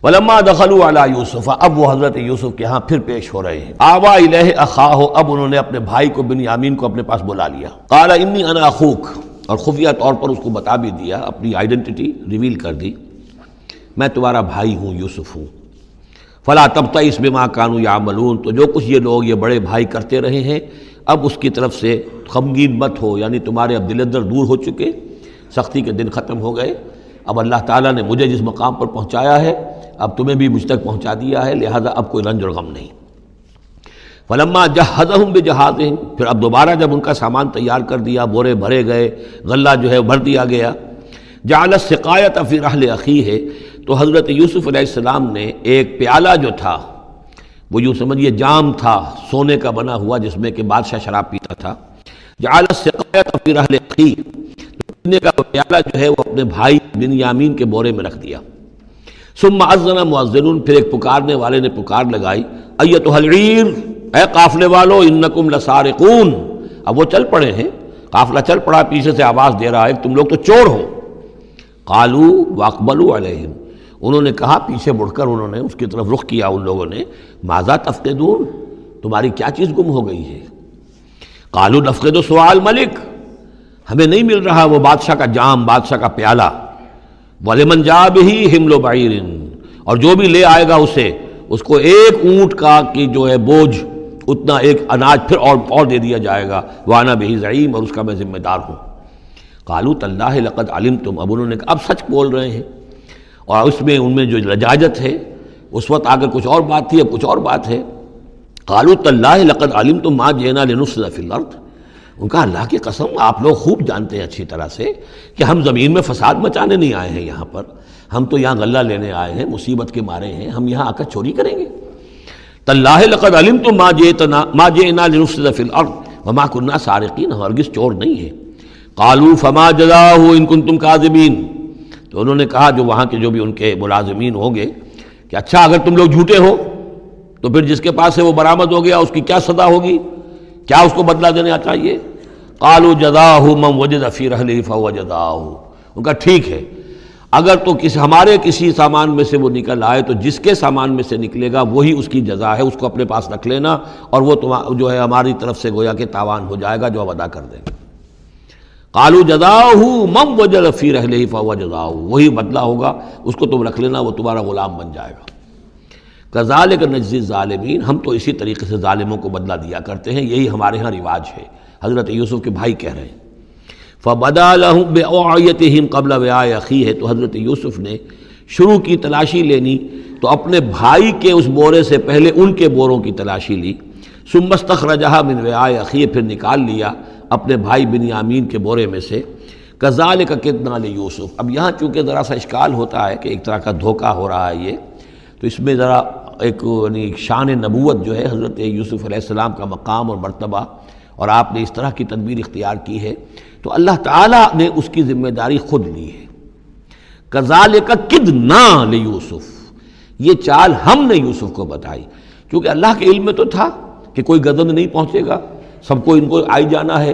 وَلَمَّا دَخَلُوا عَلَىٰ يُوسُفَ، اب وہ حضرت یوسف کے ہاں پھر پیش ہو رہے ہیں۔ آوَىٰ إِلَيْهِ أَخَاهُ، اب انہوں نے اپنے بھائی کو بنیامین کو اپنے پاس بلا لیا۔ قَالَ إِنِّي أَنَا أَخُوكَ، اور خفیہ طور پر اس کو بتا بھی دیا، اپنی آئیڈینٹی ریویل کر دی، میں تمہارا بھائی ہوں، یوسف ہوں۔ فلا تبتئس بما كانوا يعملون، تو جو کچھ یہ لوگ یہ بڑے بھائی کرتے رہے ہیں اب اس کی طرف سے غمگین مت ہو، یعنی تمہارے اب دل اندر دور ہو چکے، سختی کے دن ختم ہو گئے، اب اللہ تعالیٰ نے مجھے جس مقام پر پہنچایا ہے اب تمہیں بھی مجھ تک پہنچا دیا ہے، لہذا اب کوئی رنج اور غم نہیں۔ فلما جہزہم بجہازہم، پھر اب دوبارہ جب ان کا سامان تیار کر دیا، بورے بھرے گئے، غلہ جو ہے بھر دیا گیا، جعل السقایۃ فی رحل اخیہ، تو حضرت یوسف علیہ السلام نے ایک پیالہ جو تھا، وہ یوں سمجھیے جام تھا سونے کا بنا ہوا جس میں کہ بادشاہ شراب پیتا تھا، جعل السقایۃ فی رحل اخیہ، پینے کا پیالہ جو ہے وہ اپنے بھائی بنیامین کے بورے میں رکھ دیا۔ ثم اذن مؤذن، پھر ایک پکارنے والے نے پکار لگائی، ایتھا العیر، اے قافلے والو، انکم لسارقون، اب وہ چل پڑے ہیں، قافلہ چل پڑا، پیچھے سے آواز دے رہا ہے تم لوگ تو چور ہو۔ قالوا واقبلوا علیہم، انہوں نے کہا، پیچھے مڑ کر انہوں نے اس کی طرف رخ کیا ان لوگوں نے، ماذا تفقدون، تمہاری کیا چیز گم ہو گئی ہے؟ قالوا نفقد سؤال ملک، ہمیں نہیں مل رہا وہ بادشاہ کا جام، بادشاہ کا پیالہ، وَلِمَنْ جَاءَ بِهِ حِمْلُ بَعِيرٍ، اور جو بھی لے آئے گا اسے، اس کو ایک اونٹ کا کی جو ہے بوجھ، اتنا ایک اناج پھر اور دے دیا جائے گا، وَأَنَا بِهِ زَعِيمٌ، اور اس کا میں ذمہ دار ہوں۔ قَالُوا تَاللَّهِ لَقَدْ عَلِمْتُمْ، اب انہوں نے کہا اب سچ بول رہے ہیں، اور اس میں ان میں جو لجاجت ہے، اس وقت آگر کچھ اور بات تھی، اب کچھ اور بات ہے۔ قَالُوا تَاللَّهِ لَقَدْ عَلِمْتُمْ مَا جِئْنَا لِنُفْسِدَ فِي الْأَرْضِ، ان کا اللہ کی قسم آپ لوگ خوب جانتے ہیں اچھی طرح سے کہ ہم زمین میں فساد مچانے نہیں آئے ہیں، یہاں پر ہم تو یہاں غلہ لینے آئے ہیں، مصیبت کے مارے ہیں، ہم یہاں آ کر چوری کریں گے؟ تاللہ لقد علمتم ما جئنا لنفسد فی الارض وما كنا سارقین، ہم ہرگز چور نہیں ہیں۔ قالوا فما جزاؤہ ان کنتم کاذبین، تو انہوں نے کہا جو وہاں کے جو بھی ان کے ملازمین ہوں گے کہ اچھا اگر تم لوگ جھوٹے ہو تو پھر جس کے پاس سے وہ برآمد ہو گیا اس کی کیا سزا ہوگی، کیا اس کو بدلہ دینا چاہیے؟ قالوا جزاؤہ من وجد فی رحلہ فہو جزاؤہ، ان کا ٹھیک ہے اگر تو ہمارے کسی سامان میں سے وہ نکل آئے تو جس کے سامان میں سے نکلے گا وہی اس کی جزا ہے، اس کو اپنے پاس رکھ لینا، اور وہ جو ہے ہماری طرف سے گویا کہ تاوان ہو جائے گا جو ہم ادا کر دیں گے۔ قالوا جزاؤہ من وجد فی رحلہ فہو جزاؤہ، وہی بدلہ ہوگا، اس کو تم رکھ لینا، وہ تمہارا غلام بن جائے گا۔ کذالک نجزی الظالمین، ہم تو اسی طریقے سے ظالموں کو بدلہ دیا کرتے ہیں، یہی ہمارے ہاں رواج ہے۔ حضرت یوسف کے بھائی کہہ رہے ہیں فَبَدَا لَهُمْ بِأَوْعِيَتِهِمْ قَبْلَ وِعَاءِ أَخِيهِ، تو حضرت یوسف نے شروع کی تلاشی لینی تو اپنے بھائی کے اس بورے سے پہلے ان کے بوروں کی تلاشی لی، ثُمَّ اسْتَخْرَجَهَا مِنْ وِعَاءِ أَخِيهِ، پھر نکال لیا اپنے بھائی بنیامین کے بورے میں سے۔ كَذَلِكَ كِدْنَا لِيُوسُف، اب یہاں چونکہ ذرا سا اشکال ہوتا ہے کہ ایک طرح کا دھوکہ ہو رہا ہے یہ، تو اس میں ذرا ایک یعنی شان نبوت جو ہے حضرت یوسف علیہ السلام کا مقام اور مرتبہ، اور آپ نے اس طرح کی تدبیر اختیار کی ہے تو اللہ تعالیٰ نے اس کی ذمہ داری خود لی ہے۔ کذالک کدنا لیوسف، یہ چال ہم نے یوسف کو بتائی، کیونکہ اللہ کے علم میں تو تھا کہ کوئی گزند نہیں پہنچے گا، سب کو ان کو آئی جانا ہے،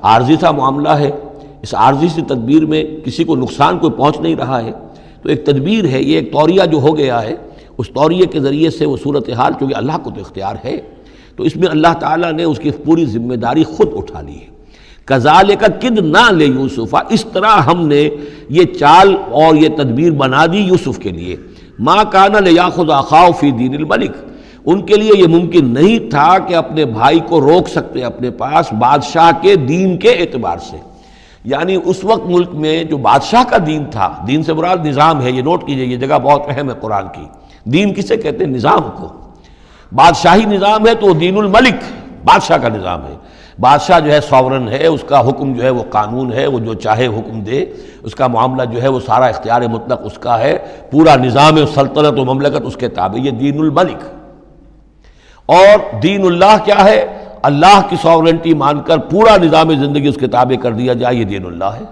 عارضی سا معاملہ ہے، اس عارضی سی تدبیر میں کسی کو نقصان کوئی پہنچ نہیں رہا ہے، تو ایک تدبیر ہے، یہ ایک توریہ جو ہو گیا ہے، اس توریہ کے ذریعے سے وہ صورتحال، چونکہ اللہ کو تو اختیار ہے، تو اس میں اللہ تعالیٰ نے اس کی پوری ذمہ داری خود اٹھا لی ہے۔ کذالک کدنا لیوسف، اس طرح ہم نے یہ چال اور یہ تدبیر بنا دی یوسف کے لیے۔ ما کان لیاخذ اخاہ فی دین الملک، ان کے لیے یہ ممکن نہیں تھا کہ اپنے بھائی کو روک سکتے اپنے پاس بادشاہ کے دین کے اعتبار سے، یعنی اس وقت ملک میں جو بادشاہ کا دین تھا، دین سے مراد نظام ہے، یہ نوٹ کیجئے، یہ جگہ بہت اہم ہے قرآن کی، دین کسے کہتے ہیں؟ نظام کو۔ بادشاہی نظام ہے تو وہ دین الملک، بادشاہ کا نظام ہے، بادشاہ جو ہے ساورن ہے، اس کا حکم جو ہے وہ قانون ہے، وہ جو چاہے حکم دے، اس کا معاملہ جو ہے وہ سارا اختیار مطلق اس کا ہے، پورا نظام سلطنت و مملکت اس کے تابع، یہ دین الملک۔ اور دین اللہ کیا ہے؟ اللہ کی ساورنٹی مان کر پورا نظام زندگی اس کے تابع کر دیا جائے، یہ دین اللہ ہے۔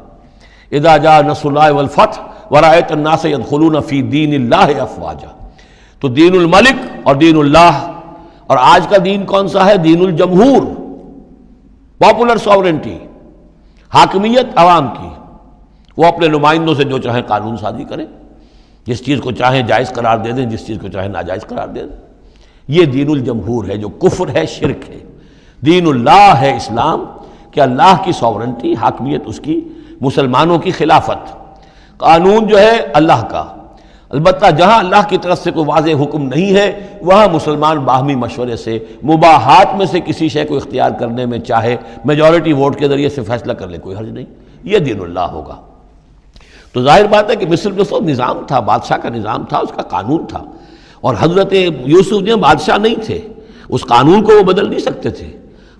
اذا جاء نصر اللہ والفتح ورأیت الناس يدخلون فی دین اللہ افواجا، تو دین الملک اور دین اللہ، اور آج کا دین کون سا ہے؟ دین الجمہور، پاپولر ساورنٹی، حاکمیت عوام کی، وہ اپنے نمائندوں سے جو چاہیں قانون سازی کریں، جس چیز کو چاہیں جائز قرار دے دیں، جس چیز کو چاہیں ناجائز قرار دے دیں، یہ دین الجمہور ہے، جو کفر ہے، شرک ہے۔ دین اللہ ہے اسلام، کہ اللہ کی ساورنٹی، حاکمیت اس کی مسلمانوں کی خلافت، قانون جو ہے اللہ کا، البتہ جہاں اللہ کی طرف سے کوئی واضح حکم نہیں ہے وہاں مسلمان باہمی مشورے سے مباحات میں سے کسی شے کو اختیار کرنے میں چاہے میجورٹی ووٹ کے ذریعے سے فیصلہ کر لے، کوئی حرج نہیں، یہ دین اللہ ہوگا۔ تو ظاہر بات ہے کہ مصر جو سو نظام تھا، بادشاہ کا نظام تھا، اس کا قانون تھا، اور حضرت یوسف جو بادشاہ نہیں تھے، اس قانون کو وہ بدل نہیں سکتے تھے،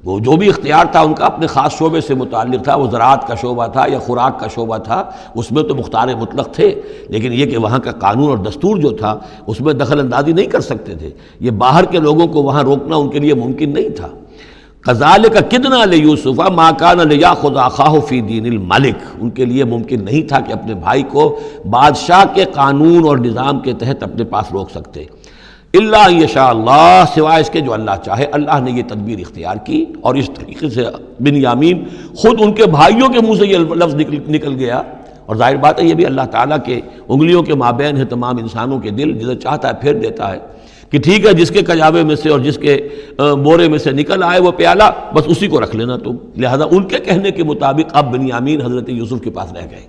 وہ جو بھی اختیار تھا ان کا اپنے خاص شعبے سے متعلق تھا، وہ زراعت کا شعبہ تھا یا خوراک کا شعبہ تھا، اس میں تو مختار مطلق تھے، لیکن یہ کہ وہاں کا قانون اور دستور جو تھا اس میں دخل اندازی نہیں کر سکتے تھے، یہ باہر کے لوگوں کو وہاں روکنا ان کے لیے ممکن نہیں تھا۔ کذالک کدنا لیوسف ما کان لیاخذ اخاہ فی دین الملک، ان کے لیے ممکن نہیں تھا کہ اپنے بھائی کو بادشاہ کے قانون اور نظام کے تحت اپنے پاس روک سکتے، الا ان یشاء اللہ، سوائے اس کے جو اللہ چاہے۔ اللہ نے یہ تدبیر اختیار کی، اور اس طریقے سے بنیامین خود ان کے بھائیوں کے منہ سے یہ لفظ نکل گیا، اور ظاہر بات ہے یہ بھی اللہ تعالیٰ کے انگلیوں کے مابین ہے تمام انسانوں کے دل، جسے چاہتا ہے پھیر دیتا ہے کہ ٹھیک ہے جس کے کجاوے میں سے اور جس کے بورے میں سے نکل آئے وہ پیالہ، بس اسی کو رکھ لینا تم۔ لہذا ان کے کہنے کے مطابق اب بنیامین حضرت یوسف کے پاس رہ گئے۔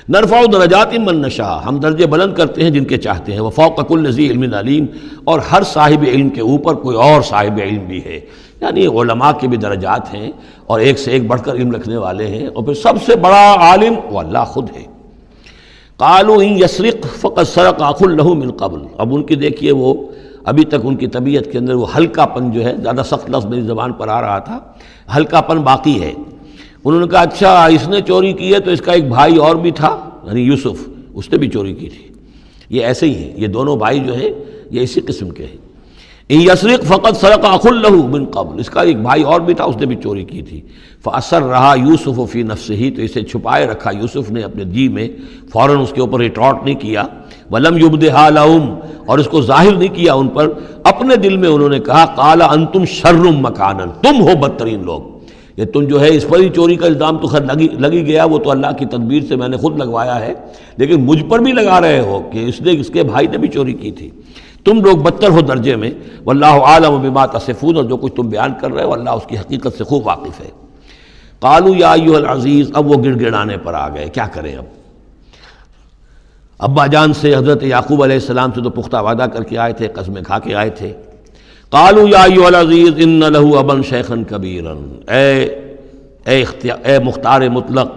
نرفع درجات من نشاء، ہم درجے بلند کرتے ہیں جن کے چاہتے ہیں، وفوق کل ذی علم علیم، اور ہر صاحب علم کے اوپر کوئی اور صاحب علم بھی ہے، یعنی علماء کے بھی درجات ہیں اور ایک سے ایک بڑھ کر علم رکھنے والے ہیں، اور پھر سب سے بڑا عالم وہ اللہ خود ہے۔ قالوا ان یسرق فقد سرق اخ له من قبل، اب ان کی دیکھیے وہ ابھی تک ان کی طبیعت کے اندر وہ ہلکا پن جو ہے، زیادہ سخت لفظ میری زبان پر آ رہا تھا، ہلکا پن باقی ہے۔ انہوں نے کہا اچھا اس نے چوری کی ہے تو اس کا ایک بھائی اور بھی تھا، یعنی یوسف، اس نے بھی چوری کی تھی۔ یہ ایسے ہی ہیں، یہ دونوں بھائی جو ہیں یہ اسی قسم کے ہیں۔ ان یسرق فقد سرق اخ له من قبل، اس کا ایک بھائی اور بھی تھا، اس نے بھی چوری کی تھی۔ فاسرها یوسف فی نفسہ، تو اسے چھپائے رکھا یوسف نے اپنے جی میں، فوراً اس کے اوپر ریٹارٹ نہیں کیا۔ ولم یبدھا لهم، اور اس کو ظاہر نہیں کیا ان پر، اپنے دل میں انہوں نے کہا قال انتم شر مکانا، تم ہو بدترین لوگ، یہ تم جو ہے اس پر ہی چوری کا الزام تو خیر لگی گیا، وہ تو اللہ کی تدبیر سے میں نے خود لگوایا ہے، لیکن مجھ پر بھی لگا رہے ہو کہ اس کے بھائی نے بھی چوری کی تھی، تم لوگ بدتر ہو درجے میں۔ واللہ عالم بما تصفون، اور جو کچھ تم بیان کر رہے ہو اللہ اس کی حقیقت سے خوب واقف ہے۔ قالوا یا ایھا العزیز، اب وہ گڑ گڑانے پر آ گئے، کیا کریں اب؟ ابا جان سے حضرت یعقوب علیہ السلام سے تو پختہ وعدہ کر کے آئے تھے، قسمیں کھا کے آئے تھے۔ قالوا یا ایھا العزیز ان له ابا شیخا کبیرا، اے مختار مطلق،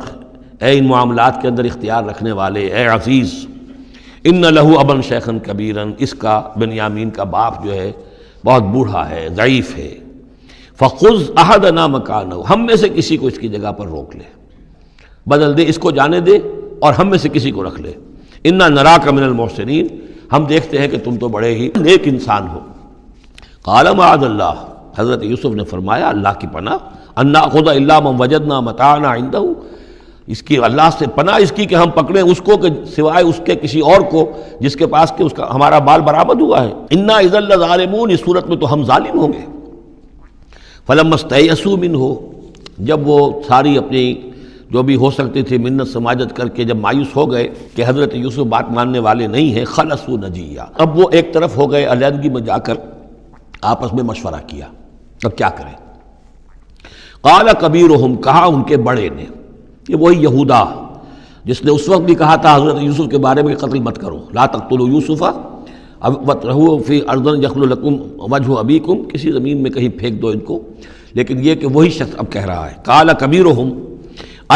اے ان معاملات کے اندر اختیار رکھنے والے، اے عزیز، ان له ابا شیخا کبیرا، اس کا بنیامین کا باپ جو ہے بہت بوڑھا ہے، ضعیف ہے۔ فخذ احدنا مکانہ، ہم میں سے کسی کو اس کی جگہ پر روک لے، بدل دے، اس کو جانے دے اور ہم میں سے کسی کو رکھ لے۔ انا نراک من المحسنین، ہم دیکھتے ہیں کہ تم تو بڑے ہی نیک انسان ہو۔ قال معاذ اللہ، حضرت یوسف نے فرمایا اللہ کی پناہ، ان ناخذ الا من وجدنا متاعنا عنده، اس کی اللہ سے پناہ اس کی کہ ہم پکڑیں اس کو کہ سوائے اس کے کسی اور کو جس کے پاس کہ اس کا ہمارا بال برآمد ہوا ہے۔ انا اذا لظالمون، اس صورت میں تو ہم ظالم ہوں گے۔ فلما استيئسوا منه، جب وہ ساری اپنی جو بھی ہو سکتی تھی منت سماجت کر کے جب مایوس ہو گئے کہ حضرت یوسف بات ماننے والے نہیں ہیں، خلصوا نجیہ، اب وہ ایک طرف ہو گئے، علیحدگی میں جا کر آپس میں مشورہ کیا اب کیا کریں۔ قال کبیرہم، کہا ان کے بڑے نے، یہ وہی یہودا جس نے اس وقت بھی کہا تھا حضرت یوسف کے بارے میں کہ قتل مت کرو، لا تقتلوا یوسف وَاطْرَحُوهُ فِي أَرْضٍ يَخْلُ لَكُمْ وَجْهُ أَبِيكُمْ، کسی زمین میں کہیں پھینک دو ان کو، لیکن یہ کہ وہی شخص اب کہہ رہا ہے۔ قال کبیرہم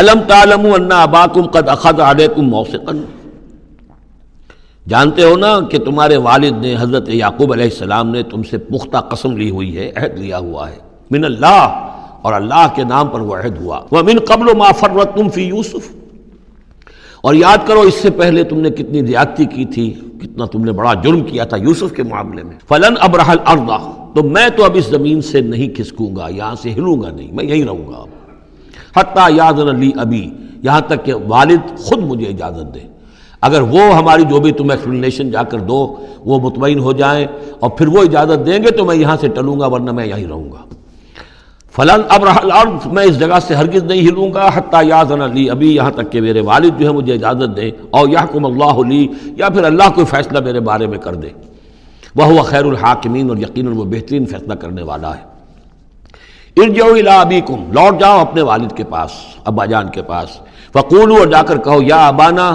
الم تعلموا ان اباکم قد اخذ علیکم موثقا، جانتے ہو نا کہ تمہارے والد نے حضرت یعقوب علیہ السلام نے تم سے پختہ قسم لی ہوئی ہے، عہد لیا ہوا ہے، من اللہ، اور اللہ کے نام پر وہ عہد ہوا، وَمِن قَبْلُ مَا فَرَّطْتُمْ فِي یوسف، اور یاد کرو اس سے پہلے تم نے کتنی زیادتی کی تھی، کتنا تم نے بڑا جرم کیا تھا یوسف کے معاملے میں۔ فَلَنْ أَبْرَحَ الْأَرْضَ، تو میں تو اب اس زمین سے نہیں کھسکوں گا، یہاں سے ہلوں گا نہیں، میں یہیں رہوں گا حتیٰ یأذن لی ابی، یہاں تک کہ والد خود مجھے اجازت دے، اگر وہ ہماری جو بھی تم ایکسپلینیشن جا کر دو وہ مطمئن ہو جائیں اور پھر وہ اجازت دیں گے تو میں یہاں سے ٹلوں گا، ورنہ میں یہیں رہوں گا۔ فلن ابرح الارض، میں اس جگہ سے ہرگز نہیں ہلوں گا، حتیٰ یأذن لی ابی، یہاں تک کہ میرے والد جو ہے مجھے اجازت دیں، اور یحکم اللہ لی، یا پھر اللہ کوئی فیصلہ میرے بارے میں کر دے، وہو خیر الحاکمین، اور یقیناً وہ بہترین فیصلہ کرنے والا ہے۔ ارجعوا الی ابیکم، لوٹ جاؤ اپنے والد کے پاس، ابا جان کے پاس، فقولوا، اور جا کر کہو، یا ابانا،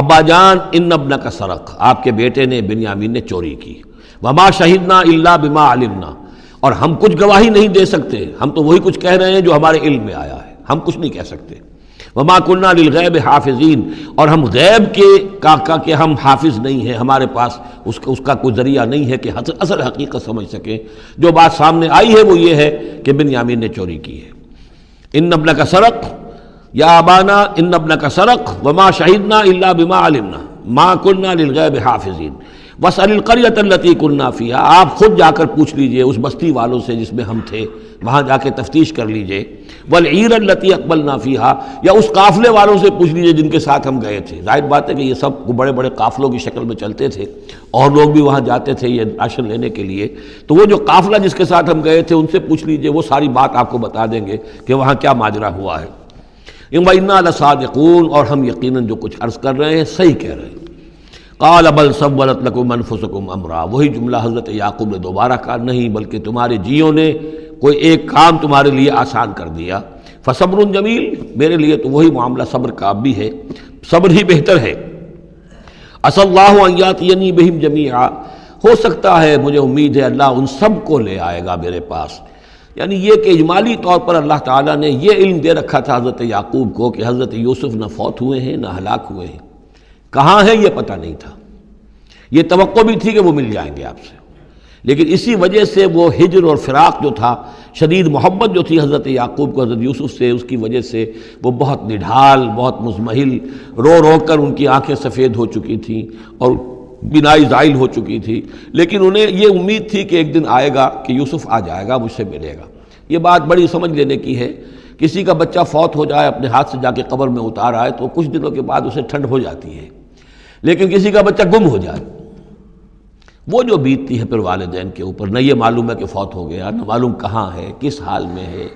ابا جان، ان ابنک سرق، آپ کے بیٹے نے بنیامین نے چوری کی، وما شہدنا الا بما علمنا، اور ہم کچھ گواہی نہیں دے سکتے، ہم تو وہی کچھ کہہ رہے ہیں جو ہمارے علم میں آیا ہے، ہم کچھ نہیں کہہ سکتے، وما كنا للغیب حافظین، اور ہم غیب کے ہم حافظ نہیں ہیں، ہمارے پاس اس کا کوئی ذریعہ نہیں ہے کہ اصل حقیقت سمجھ سکیں، جو بات سامنے آئی ہے وہ یہ ہے کہ بنیامین نے چوری کی ہے۔ ان ابنک سرق یا ابانا ان ابنک سرق وما شہدنا الا بما علمنا ما كنا للغیب حافظین واسأل القریۃ التی كنا فیہا، آپ خود جا کر پوچھ لیجئے اس بستی والوں سے جس میں ہم تھے، وہاں جا کے تفتیش کر لیجئے، والعیر التی اقبلنا فیہا، یا اس قافلے والوں سے پوچھ لیجئے جن کے ساتھ ہم گئے تھے۔ ظاہر بات ہے کہ یہ سب بڑے بڑے قافلوں کی شکل میں چلتے تھے، اور لوگ بھی وہاں جاتے تھے یہ راشن لینے کے لیے، تو وہ جو قافلہ جس کے ساتھ ہم گئے تھے ان سے پوچھ لیجئے، وہ ساری بات آپ کو بتا دیں گے کہ وہاں کیا ماجرا ہوا ہے۔ وَإِنَّا لَصَادِقُونَ، اور ہم یقیناً جو کچھ عرض کر رہے ہیں صحیح کہہ رہے ہیں۔ قال بل سولت لكم انفسكم امرا، وہی جملہ حضرت یعقوب نے دوبارہ کہا، نہیں بلکہ تمہارے جیوں نے کوئی ایک کام تمہارے لیے آسان کر دیا، فصبر جمیل، میرے لیے تو وہی معاملہ صبر کا بھی ہے، صبر ہی بہتر ہے۔ عسى اللہ ان یاتینی بہم جمیعا، ہو سکتا ہے، مجھے امید ہے اللہ ان سب کو لے آئے گا میرے پاس، یعنی یہ کہ اجمالی طور پر اللہ تعالیٰ نے یہ علم دے رکھا تھا حضرت یعقوب کو کہ حضرت یوسف نہ فوت ہوئے ہیں نہ ہلاک ہوئے ہیں، کہاں ہے یہ پتہ نہیں تھا، یہ توقع بھی تھی کہ وہ مل جائیں گے آپ سے، لیکن اسی وجہ سے وہ ہجر اور فراق جو تھا، شدید محبت جو تھی حضرت یعقوب کو حضرت یوسف سے، اس کی وجہ سے وہ بہت نڈھال، بہت مزمحل، رو رو کر ان کی آنکھیں سفید ہو چکی تھیں اور بینائی زائل ہو چکی تھی، لیکن انہیں یہ امید تھی کہ ایک دن آئے گا کہ یوسف آ جائے گا، مجھ سے ملے گا۔ یہ بات بڑی سمجھ لینے کی ہے، کسی کا بچہ فوت ہو جائے، اپنے ہاتھ سے جا کے قبر میں اتار آئے تو کچھ دنوں کے بعد اسے ٹھنڈ ہو جاتی ہے، لیکن کسی کا بچہ گم ہو جائے، وہ جو بیتتی ہے پھر والدین کے اوپر، نہ یہ معلوم ہے کہ فوت ہو گیا، نہ معلوم کہاں ہے، کس حال میں ہے۔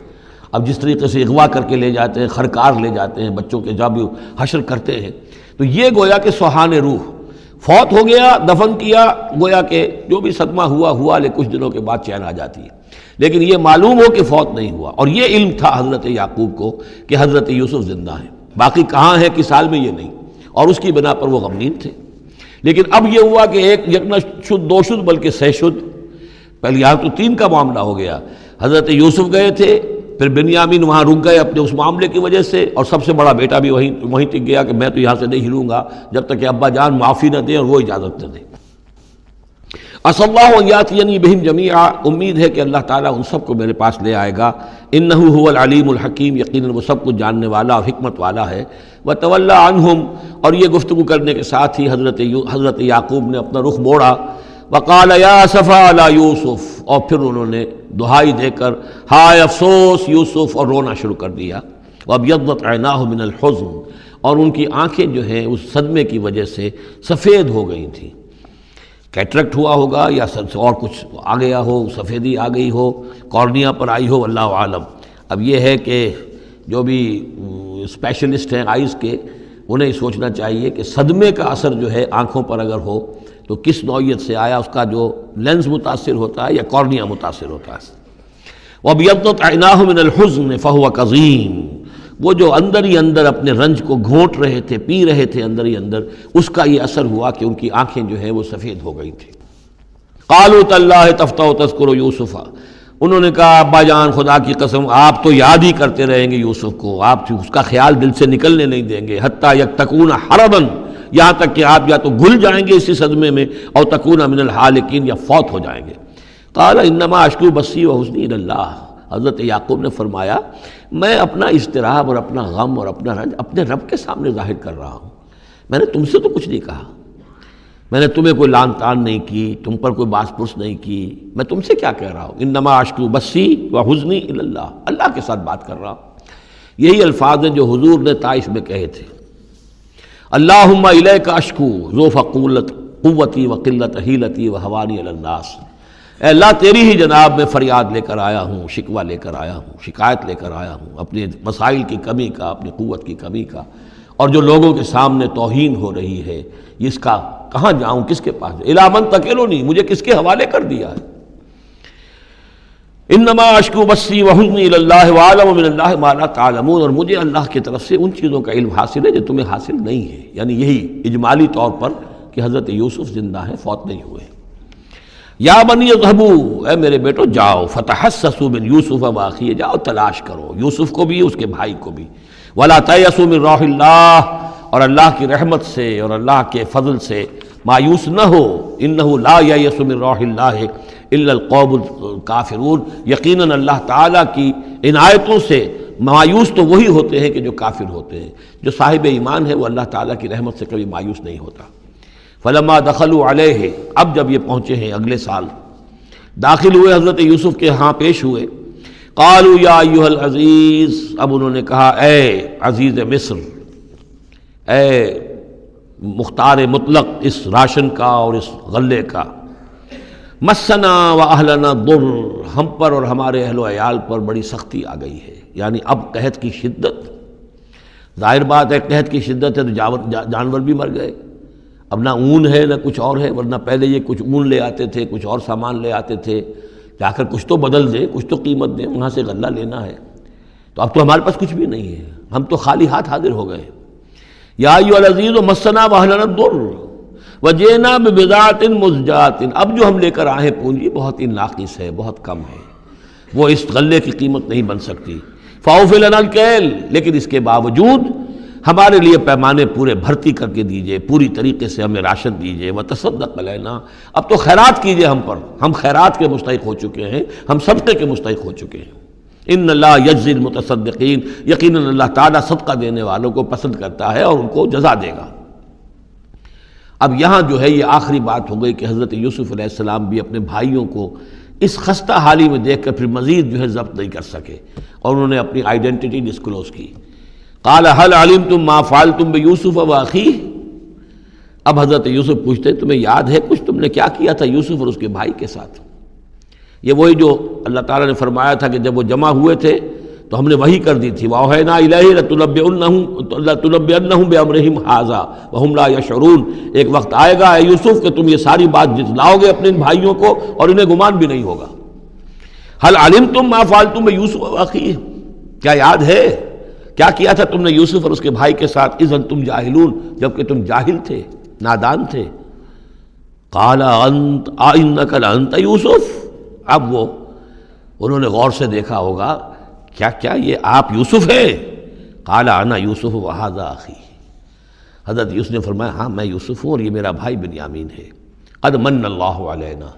اب جس طریقے سے اغوا کر کے لے جاتے ہیں، خرکار لے جاتے ہیں بچوں کے، جب حشر کرتے ہیں، تو یہ گویا کہ سوہان روح، فوت ہو گیا، دفن کیا، گویا کہ جو بھی صدمہ ہوا لیکن کچھ دنوں کے بعد چین آ جاتی ہے، لیکن یہ معلوم ہو کہ فوت نہیں ہوا، اور یہ علم تھا حضرت یعقوب کو کہ حضرت یوسف زندہ ہیں، باقی کہاں ہے کس حال میں یہ نہیں، اور اس کی بنا پر وہ غمگین تھے۔ لیکن اب یہ ہوا کہ ایک یک نہ شد دو شد بلکہ سہ شد، پہلے یہاں تو تین کا معاملہ ہو گیا، حضرت یوسف گئے تھے، پھر بنیامین وہاں رک گئے اپنے اس معاملے کی وجہ سے، اور سب سے بڑا بیٹا بھی وہیں ٹک گیا کہ میں تو یہاں سے نہیں ہلوں گا جب تک کہ ابا جان معافی نہ دیں اور وہ اجازت نہ دیں۔ عسى اللہ ان یاتینی بہم جمیعا، امید ہے کہ اللہ تعالیٰ ان سب کو میرے پاس لے آئے گا، انہ هو العلیم الحکیم، یقیناً وہ سب کچھ جاننے والا اور حکمت والا ہے۔ وتولی عنہم، اور یہ گفتگو کرنے کے ساتھ ہی حضرت یعقوب نے اپنا رخ موڑا، وقال یا اسفا علی یوسف، اور پھر انہوں نے دہائی دے کر ہائے افسوس یوسف، اور رونا شروع کر دیا۔ وابیضت عیناہ من الحزن، اور ان کی آنکھیں جو ہیں اس صدمے کی وجہ سے سفید ہو گئی تھیں، کیٹریکٹ ہوا ہوگا یا اور کچھ آ گیا ہو، سفیدی آ گئی ہو، کارنیا پر آئی ہو، اللہ عالم۔ اب یہ ہے کہ جو بھی اسپیشلسٹ ہیں آئیز کے، انہیں سوچنا چاہیے کہ صدمے کا اثر جو ہے آنکھوں پر اگر ہو تو کس نوعیت سے آیا، اس کا جو لینز متاثر ہوتا ہے یا کارنیا متاثر ہوتا ہے۔ وَابْيَضَّتْ عَيْنَاهُ مِنَ الْحُزْنِ فَهُوَ كَظِيمٌ، وہ جو اندر ہی اندر اپنے رنج کو گھونٹ رہے تھے، پی رہے تھے اندر ہی اندر، اس کا یہ اثر ہوا کہ ان کی آنکھیں جو ہیں وہ سفید ہو گئی تھیں۔ قَالُوا تَاللَّهِ تَفْتَحُ تَذْكُرُ يُوسُفَ، انہوں نے کہا ابا جان خدا کی قسم آپ تو یاد ہی کرتے رہیں گے یوسف کو، آپ اس کا خیال دل سے نکلنے نہیں دیں گے، حتیٰ یکتکون حربا، یہاں تک کہ آپ یا تو گھل جائیں گے اسی صدمے میں، اور تکون من الحالکین، یا فوت ہو جائیں گے۔ قال انما اشکو بثی وحزنی الی اللہ، حضرت یعقوب نے فرمایا میں اپنا اضطراب اور اپنا غم اور اپنا رنج اپنے رب کے سامنے ظاہر کر رہا ہوں، میں نے تم سے تو کچھ نہیں کہا، میں نے تمہیں کوئی لان تان نہیں کی، تم پر کوئی باس پرس نہیں کی، میں تم سے کیا کہہ رہا ہوں، انما اشکو بثی وحزنی الی اللہ، اللہ کے ساتھ بات کر رہا ہوں۔ یہی الفاظ ہیں جو حضور نے طائف میں کہے تھے، اللہم الیک اشکو ضعف قوتی وقلت حیلتی وہوانی علی الناس، اے اللہ تیری ہی جناب میں فریاد لے کر آیا ہوں، شکوہ لے کر آیا ہوں، شکایت لے کر آیا ہوں اپنے مسائل کی کمی کا، اپنی قوت کی کمی کا، اور جو لوگوں کے سامنے توہین ہو رہی ہے اس کا کہاں جاؤں، کس کے پاس، الی من تکلنی، مجھے کس کے حوالے کر دیا ہے۔ انما اشکو بثی وحزنی الی اللہ واعلم من اللہ ما لا تعلمون، اور مجھے اللہ کی طرف سے ان چیزوں کا علم حاصل ہے جو تمہیں حاصل نہیں ہے، یعنی یہی اجمالی طور پر کہ حضرت یوسف زندہ ہیں، فوت نہیں ہوئے۔ یا بنی اذهبوا، اے میرے بیٹو جاؤ، فتحسسوا من یوسف واخیہ، جاؤ تلاش کرو یوسف کو بھی اس کے بھائی کو بھی، ولا تیأسوا من روح اللہ، اور اللہ کی رحمت سے اور اللہ کے فضل سے مایوس نہ ہو، انہ لا ییأس من روح اللہ الا القوم الکافرون، یقیناً اللہ تعالیٰ کی عنایتوں سے مایوس تو وہی ہوتے ہیں کہ جو کافر ہوتے ہیں، جو صاحب ایمان ہے وہ اللہ تعالیٰ کی رحمت سے کبھی مایوس نہیں ہوتا۔ فلما دخلوا علیہ، اب جب یہ پہنچے ہیں اگلے سال، داخل ہوئے حضرت یوسف کے ہاں پیش ہوئے، قالوا یا ایھا العزیز، اب انہوں نے کہا اے عزیز مصر، اے مختار مطلق اس راشن کا اور اس غلے کا، مسنا و اہلنا ضر، ہم پر اور ہمارے اہل و عیال پر بڑی سختی آ گئی ہے، یعنی اب قحط کی شدت، ظاہر بات ہے قحط کی شدت ہے تو جانور بھی مر گئے، اب نہ اون ہے نہ کچھ اور ہے، ورنہ پہلے یہ کچھ اون لے آتے تھے، کچھ اور سامان لے آتے تھے، جا کر کچھ تو بدل دیں، کچھ تو قیمت دیں، وہاں سے غلہ لینا ہے، تو اب تو ہمارے پاس کچھ بھی نہیں ہے، ہم تو خالی ہاتھ حاضر ہو گئے۔ یا ایھا العزیز مسنا و اہلنا الضر وجئنا ببضاعۃ مزجاۃ، اب جو ہم لے کر آئے ہیں پونجی بہت ہی ناقص ہے، بہت کم ہے، وہ اس غلے کی قیمت نہیں بن سکتی۔ فاوف لنا الکیل، لیکن اس کے باوجود ہمارے لیے پیمانے پورے بھرتی کر کے دیجئے، پوری طریقے سے ہمیں راشن دیجئے، وتصدق علینا، اب تو خیرات کیجئے ہم پر، ہم خیرات کے مستحق ہو چکے ہیں، ہم صدقے کے مستحق ہو چکے ہیں۔ ان اللہ یجزی المتصدقین، یقیناً اللہ تعالیٰ صدقہ دینے والوں کو پسند کرتا ہے اور ان کو جزا دے گا۔ اب یہاں جو ہے یہ آخری بات ہو گئی کہ حضرت یوسف علیہ السلام بھی اپنے بھائیوں کو اس خستہ حالی میں دیکھ کر پھر مزید جو ہے ضبط نہیں کر سکے، اور انہوں نے اپنی آئیڈینٹی ڈسکلوز کی۔ قال هل علمتم ما فعلتم بيوسف واخيه، اب حضرت یوسف پوچھتے ہیں تمہیں یاد ہے کچھ تم نے کیا کیا تھا یوسف اور اس کے بھائی کے ساتھ؟ یہ وہی جو اللہ تعالیٰ نے فرمایا تھا کہ جب وہ جمع ہوئے تھے تو ہم نے وحی کر دی تھی، وَأَوْحَيْنَا إِلَيْهِ لَتُنَبِّئَنَّهُم بِأَمْرِهِمْ هَٰذَا وَهُمْ لَا يَشْعُرُونَ، ایک وقت آئے گا اے یوسف کہ تم یہ ساری بات جتلاؤ گے اپنے ان بھائیوں کو اور انہیں گمان بھی نہیں ہوگا۔ هل علمتم ما فعلتم بيوسف واخيه، کیا یاد ہے کیا کیا تھا تم نے یوسف اور اس کے بھائی کے ساتھ؟ اذ انتم جاہلون، جبکہ تم جاہل تھے، نادان تھے۔ قال انت انک لانت یوسف، اب وہ انہوں نے غور سے دیکھا ہوگا کیا کیا یہ آپ یوسف ہیں؟ قال انا یوسف وہذا اخی، حضرت یوسف نے فرمایا ہاں میں یوسف ہوں اور یہ میرا بھائی بنیامین ہے۔ قد من اللہ علینا،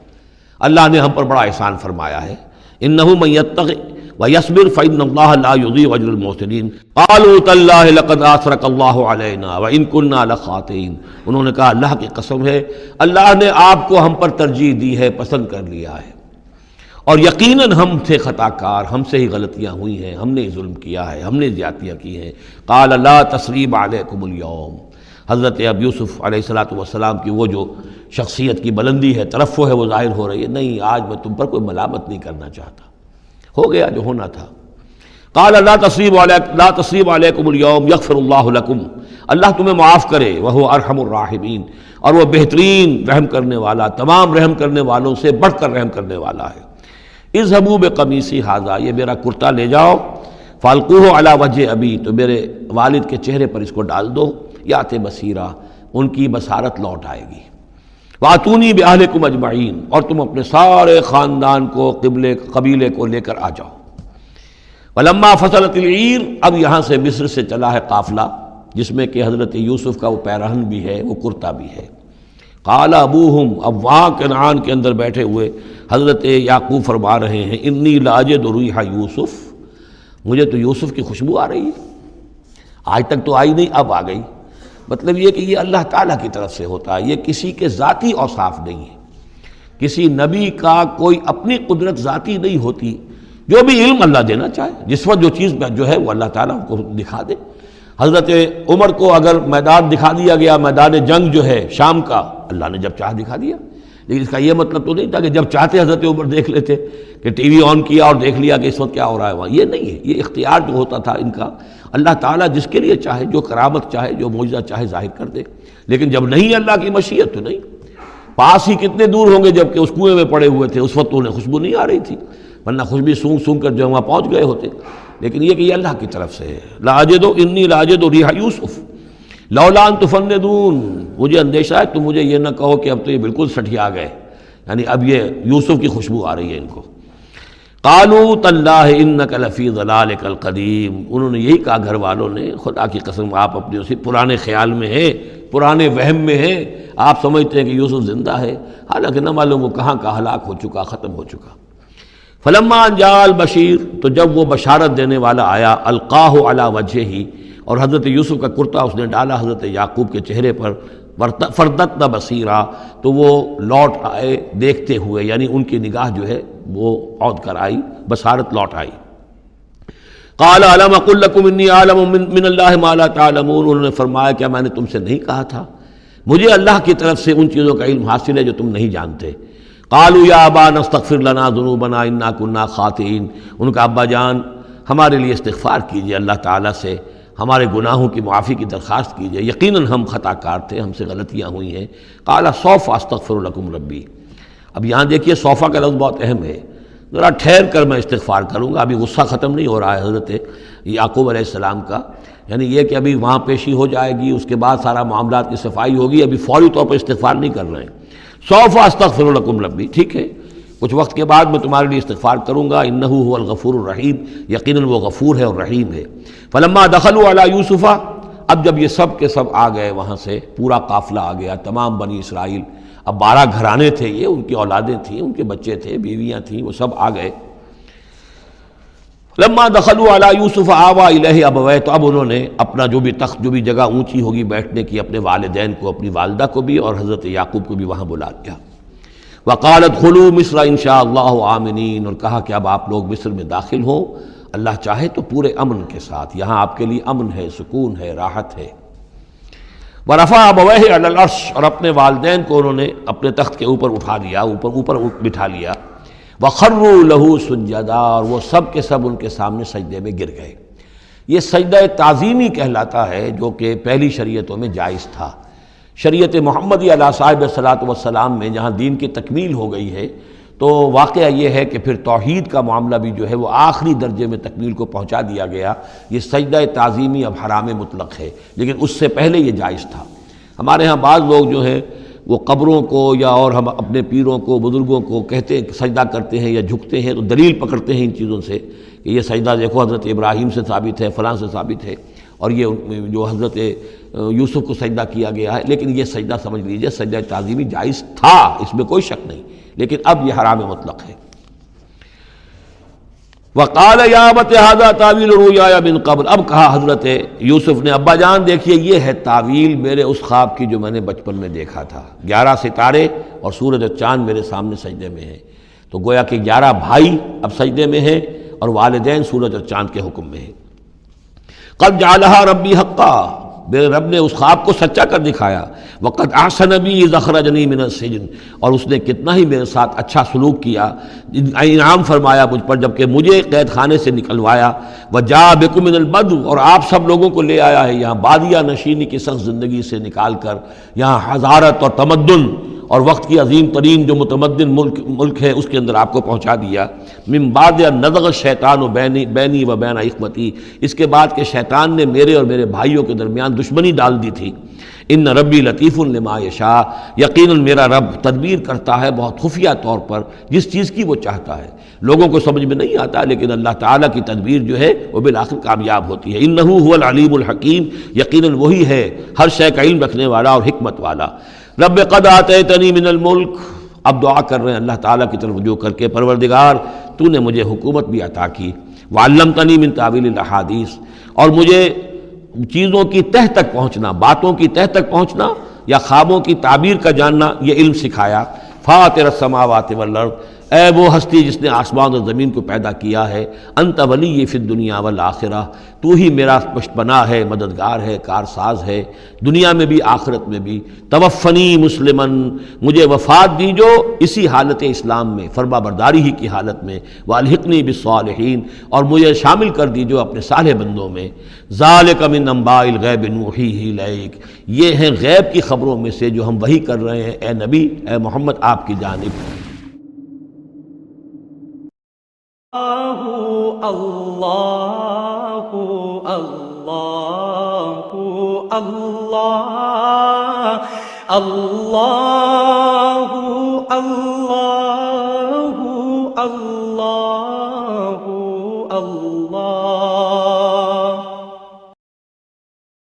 اللہ نے ہم پر بڑا احسان فرمایا ہے۔ انہ من یتق ویصبر فإن اللہ لا یضیع اجر المحسنین، قالوا تاللہ لقد آثرک اللہ علینا وإن کنا لخاطئین، انہوں نے کہا اللہ کی قسم ہے اللہ نے آپ کو ہم پر ترجیح دی ہے، پسند کر لیا ہے، اور یقیناً ہم تھے خطا کار، ہم سے ہی غلطیاں ہوئی ہیں، ہم نے ظلم کیا ہے، ہم نے زیادتیاں کی ہیں۔ قال لا تثریب علیکم اليوم، حضرت اب یوسف علیہ السلام کی وہ جو شخصیت کی بلندی ہے، ترفع ہے، وہ ظاہر ہو رہی ہے، نہیں آج میں تم پر کوئی ملامت نہیں کرنا چاہتا، ہو گیا جو ہونا تھا۔ قال لا تثریب علیکم اليوم یغفر اللہ لکم، اللہ تمہیں معاف کرے، وہو ارحم الراحمین، اور وہ بہترین رحم کرنے والا، تمام رحم کرنے والوں سے بڑھ کر رحم کرنے والا ہے۔ اذهبوا بقمیصی ھذا، یہ میرا کرتا لے جاؤ، فالقوہ علی وجہ ابی، تو میرے والد کے چہرے پر اس کو ڈال دو، یات بصیرہ، ان کی بصارت لوٹ آئے گی۔ واتونی باہلکم اجمعین، اور تم اپنے سارے خاندان کو قبیلے کو لے کر آ جاؤ۔ ولما فصلت العیر، اب یہاں سے مصر سے چلا ہے قافلہ جس میں کہ حضرت یوسف کا وہ پیرہن بھی ہے، وہ کرتا بھی ہے۔ قال ابوہم، اب وہاں کنعان کے اندر بیٹھے ہوئے حضرت یعقوب فرما رہے ہیں انی لاجد ریح یوسف، مجھے تو یوسف کی خوشبو آ رہی ہے، آج تک تو آئی نہیں اب آ گئی۔ مطلب یہ کہ یہ اللہ تعالیٰ کی طرف سے ہوتا ہے، یہ کسی کے ذاتی اوصاف نہیں ہے، کسی نبی کا کوئی اپنی قدرت ذاتی نہیں ہوتی، جو بھی علم اللہ دینا چاہے، جس وقت جو چیز جو ہے وہ اللہ تعالیٰ کو دکھا دے۔ حضرت عمر کو اگر میدان دکھا دیا گیا، میدان جنگ جو ہے شام کا، اللہ نے جب چاہ دکھا دیا، لیکن اس کا یہ مطلب تو نہیں تھا کہ جب چاہتے حضرت عمر دیکھ لیتے، کہ ٹی وی آن کیا اور دیکھ لیا کہ اس وقت کیا ہو رہا ہے وہاں، یہ نہیں ہے، یہ اختیار جو ہوتا تھا ان کا، اللہ تعالیٰ جس کے لیے چاہے، جو کرامت چاہے، جو معجزہ چاہے ظاہر کر دے، لیکن جب نہیں اللہ کی مشیت تو نہیں۔ پاس ہی کتنے دور ہوں گے جب کہ اس کنویں میں پڑے ہوئے تھے، اس وقت تو انہیں خوشبو نہیں آ رہی تھی، ورنہ خوشبو سونگ سونگ کر جو وہاں پہنچ گئے ہوتے، لیکن یہ کہ یہ اللہ کی طرف سے ہے۔ لاجد انی لاجد ریح یوسف لولا ان تفندون، مجھے اندیشہ ہے تم مجھے یہ نہ کہو کہ اب تو یہ بالکل سٹھیا گئے، یعنی اب یہ یوسف کی خوشبو آ رہی ہے ان کو۔ قالوا تاللہ انک لفی ضلالک القدیم، انہوں نے یہی کہا گھر والوں نے، خدا کی قسم آپ اپنے اسی پرانے خیال میں ہیں، پرانے وہم میں ہیں، آپ سمجھتے ہیں کہ یوسف زندہ ہے، حالانکہ نہ معلوم وہ کہاں کا ہلاک ہو چکا، ختم ہو چکا۔ فلما ان جاء البشیر، تو جب وہ بشارت دینے والا آیا، القاہ علی وجہہ، اور حضرت یوسف کا کرتا اس نے ڈالا حضرت یعقوب کے چہرے پر، فردت بصیرا، تو وہ لوٹ آئے دیکھتے ہوئے، یعنی ان کی نگاہ جو ہے وہ عود کر آئی، بصارت لوٹ آئی۔ قال الم اقل لکم انی اعلم من اللہ ما لا تعلمون، انہوں نے فرمایا کیا میں نے تم سے نہیں کہا تھا مجھے اللہ کی طرف سے ان چیزوں کا علم حاصل ہے جو تم نہیں جانتے۔ قالوا یا ابانا استغفر لنا ذنوبنا انا کنا خاطئین، ان کا ابا جان ہمارے لیے استغفار کیجئے اللہ تعالیٰ سے، ہمارے گناہوں کی معافی کی درخواست کیجئے، یقیناً ہم خطا کار تھے، ہم سے غلطیاں ہوئی ہیں۔ قال سوف استغفر لکم ربی، اب یہاں دیکھیے صوفہ کا لفظ بہت اہم ہے، ذرا ٹھہر کر میں استغفار کروں گا، ابھی غصہ ختم نہیں ہو رہا ہے حضرت یعقوب علیہ السلام کا، یعنی یہ کہ ابھی وہاں پیشی ہو جائے گی، اس کے بعد سارا معاملات کی صفائی ہوگی، ابھی فوری طور پر استغفار نہیں کر رہے ہیں۔ سوف استغفر لکم ربی، ٹھیک ہے کچھ وقت کے بعد میں تمہارے لیے استغفار کروں گا، انہ هو الغفور الرحیم، یقیناً وہ غفور ہے اور رحیم ہے۔ فلما دخلوا علی یوسف، اب جب یہ سب کے سب آ گئے وہاں سے، پورا قافلہ آ گیا، تمام بنی اسرائیل، اب 12 گھرانے تھے یہ، ان کی اولادیں تھیں، ان کے بچے تھے، بیویاں تھیں، وہ سب آ گئے۔ لما دخلوا علی یوسف آوا الیہ ابویہ، تو اب انہوں نے اپنا جو بھی تخت، جو بھی جگہ اونچی ہوگی بیٹھنے کی، اپنے والدین کو، اپنی والدہ کو بھی اور حضرت یعقوب کو بھی وہاں بلا لیا۔ وقال ادخلوا مصر ان شاء اللہ آمنین، اور کہا کہ اب آپ لوگ مصر میں داخل ہوں اللہ چاہے تو پورے امن کے ساتھ، یہاں آپ کے لیے امن ہے، سکون ہے، راحت ہے۔ ورفع ابویہ علی العرش، اور اپنے والدین کو انہوں نے اپنے تخت کے اوپر اٹھا لیا، اوپر بٹھا لیا۔ وخروا لہ سجدا، اور وہ سب کے سب ان کے سامنے سجدے میں گر گئے۔ یہ سجدہ تعظیمی کہلاتا ہے، جو کہ پہلی شریعتوں میں جائز تھا۔ شریعت محمدی علیہ صاحب صلاۃ والسلام میں جہاں دین کی تکمیل ہو گئی ہے، تو واقعہ یہ ہے کہ پھر توحید کا معاملہ بھی جو ہے وہ آخری درجے میں تکمیل کو پہنچا دیا گیا۔ یہ سجدہ تعظیمی اب حرام مطلق ہے، لیکن اس سے پہلے یہ جائز تھا۔ ہمارے ہاں بعض لوگ جو ہیں وہ قبروں کو یا اور ہم اپنے پیروں کو، بزرگوں کو کہتے ہیں کہ سجدہ کرتے ہیں یا جھکتے ہیں، تو دلیل پکڑتے ہیں ان چیزوں سے کہ یہ سجدہ دیکھو حضرت ابراہیم سے ثابت ہے، فلاں سے ثابت ہے، اور یہ جو حضرت یوسف کو سجدہ کیا گیا ہے، لیکن یہ سجدہ سمجھ لیجئے سجدہ تعظیمی جائز تھا، اس میں کوئی شک نہیں، لیکن اب یہ حرام مطلق ہے۔ وقال یا ابت ھذا تعویل رؤیایا من قبل، اب کہا حضرت یوسف نے ابا جان دیکھیے یہ ہے تعویل میرے اس خواب کی جو میں نے بچپن میں دیکھا تھا، 11 ستارے اور سورج اور چاند میرے سامنے سجدے میں ہیں، تو گویا کہ 11 بھائی اب سجدے میں ہیں اور والدین سورج اور چاند کے حکم میں ہیں۔ قد جعلها ربی حقا، میرے رب نے اس خواب کو سچا کر دکھایا۔ وقد احسن بی اذ اخرجنی من السجن، اور اس نے کتنا ہی میرے ساتھ اچھا سلوک کیا، انعام فرمایا مجھ پر جب کہ مجھے قید خانے سے نکلوایا۔ وجاء بکم من البدو، اور آپ سب لوگوں کو لے آیا ہے یہاں بادیہ نشینی کی سخت زندگی سے نکال کر یہاں حضارت اور تمدن اور وقت کی عظیم ترین جو متمدن ملک ہے اس کے اندر آپ کو پہنچا دیا۔ من بعد ان نزغ الشیطان بینی و بین اخوتی، اس کے بعد کہ شیطان نے میرے اور میرے بھائیوں کے درمیان دشمنی ڈال دی تھی۔ ان ربی لطیف لما یشاء، یقیناً میرا رب تدبیر کرتا ہے بہت خفیہ طور پر جس چیز کی وہ چاہتا ہے، لوگوں کو سمجھ میں نہیں آتا، لیکن اللہ تعالیٰ کی تدبیر جو ہے وہ بالآخر کامیاب ہوتی ہے۔ انہ هو العلیم الحکیم، یقیناً وہی ہے ہر شے کا علم رکھنے والا اور حکمت والا۔ رب قد آتیتنی من الملک، اب دعا کر رہے ہیں اللہ تعالیٰ کی طرف رجوع کر کے، پروردگار تو نے مجھے حکومت بھی عطا کی، وعلمتنی من تعویل الاحادیث، اور مجھے چیزوں کی تہ تک پہنچنا، باتوں کی تہ تک پہنچنا یا خوابوں کی تعبیر کا جاننا یہ علم سکھایا۔ فاطر السماوات والارض، اے وہ ہستی جس نے آسمان اور زمین کو پیدا کیا ہے، انت ولی فی الدنیا والآخرہ، تو ہی میرا پشت پناہ ہے، مددگار ہے، کارساز ہے، دنیا میں بھی آخرت میں بھی۔ توفنی مسلمن، مجھے وفات دیجو اسی حالت اسلام میں، فرما برداری ہی کی حالت میں، والحقنی بالصالحین، اور مجھے شامل کر دیجو اپنے صالح بندوں میں۔ ذالک من انباء الغیب نوحیہ الیک، یہ ہیں غیب کی خبروں میں سے جو ہم وحی کر رہے ہیں اے نبی، اے محمد آپ کی جانب۔ اللہ اللہ اللہ اللہ اللہ اللہ اللہ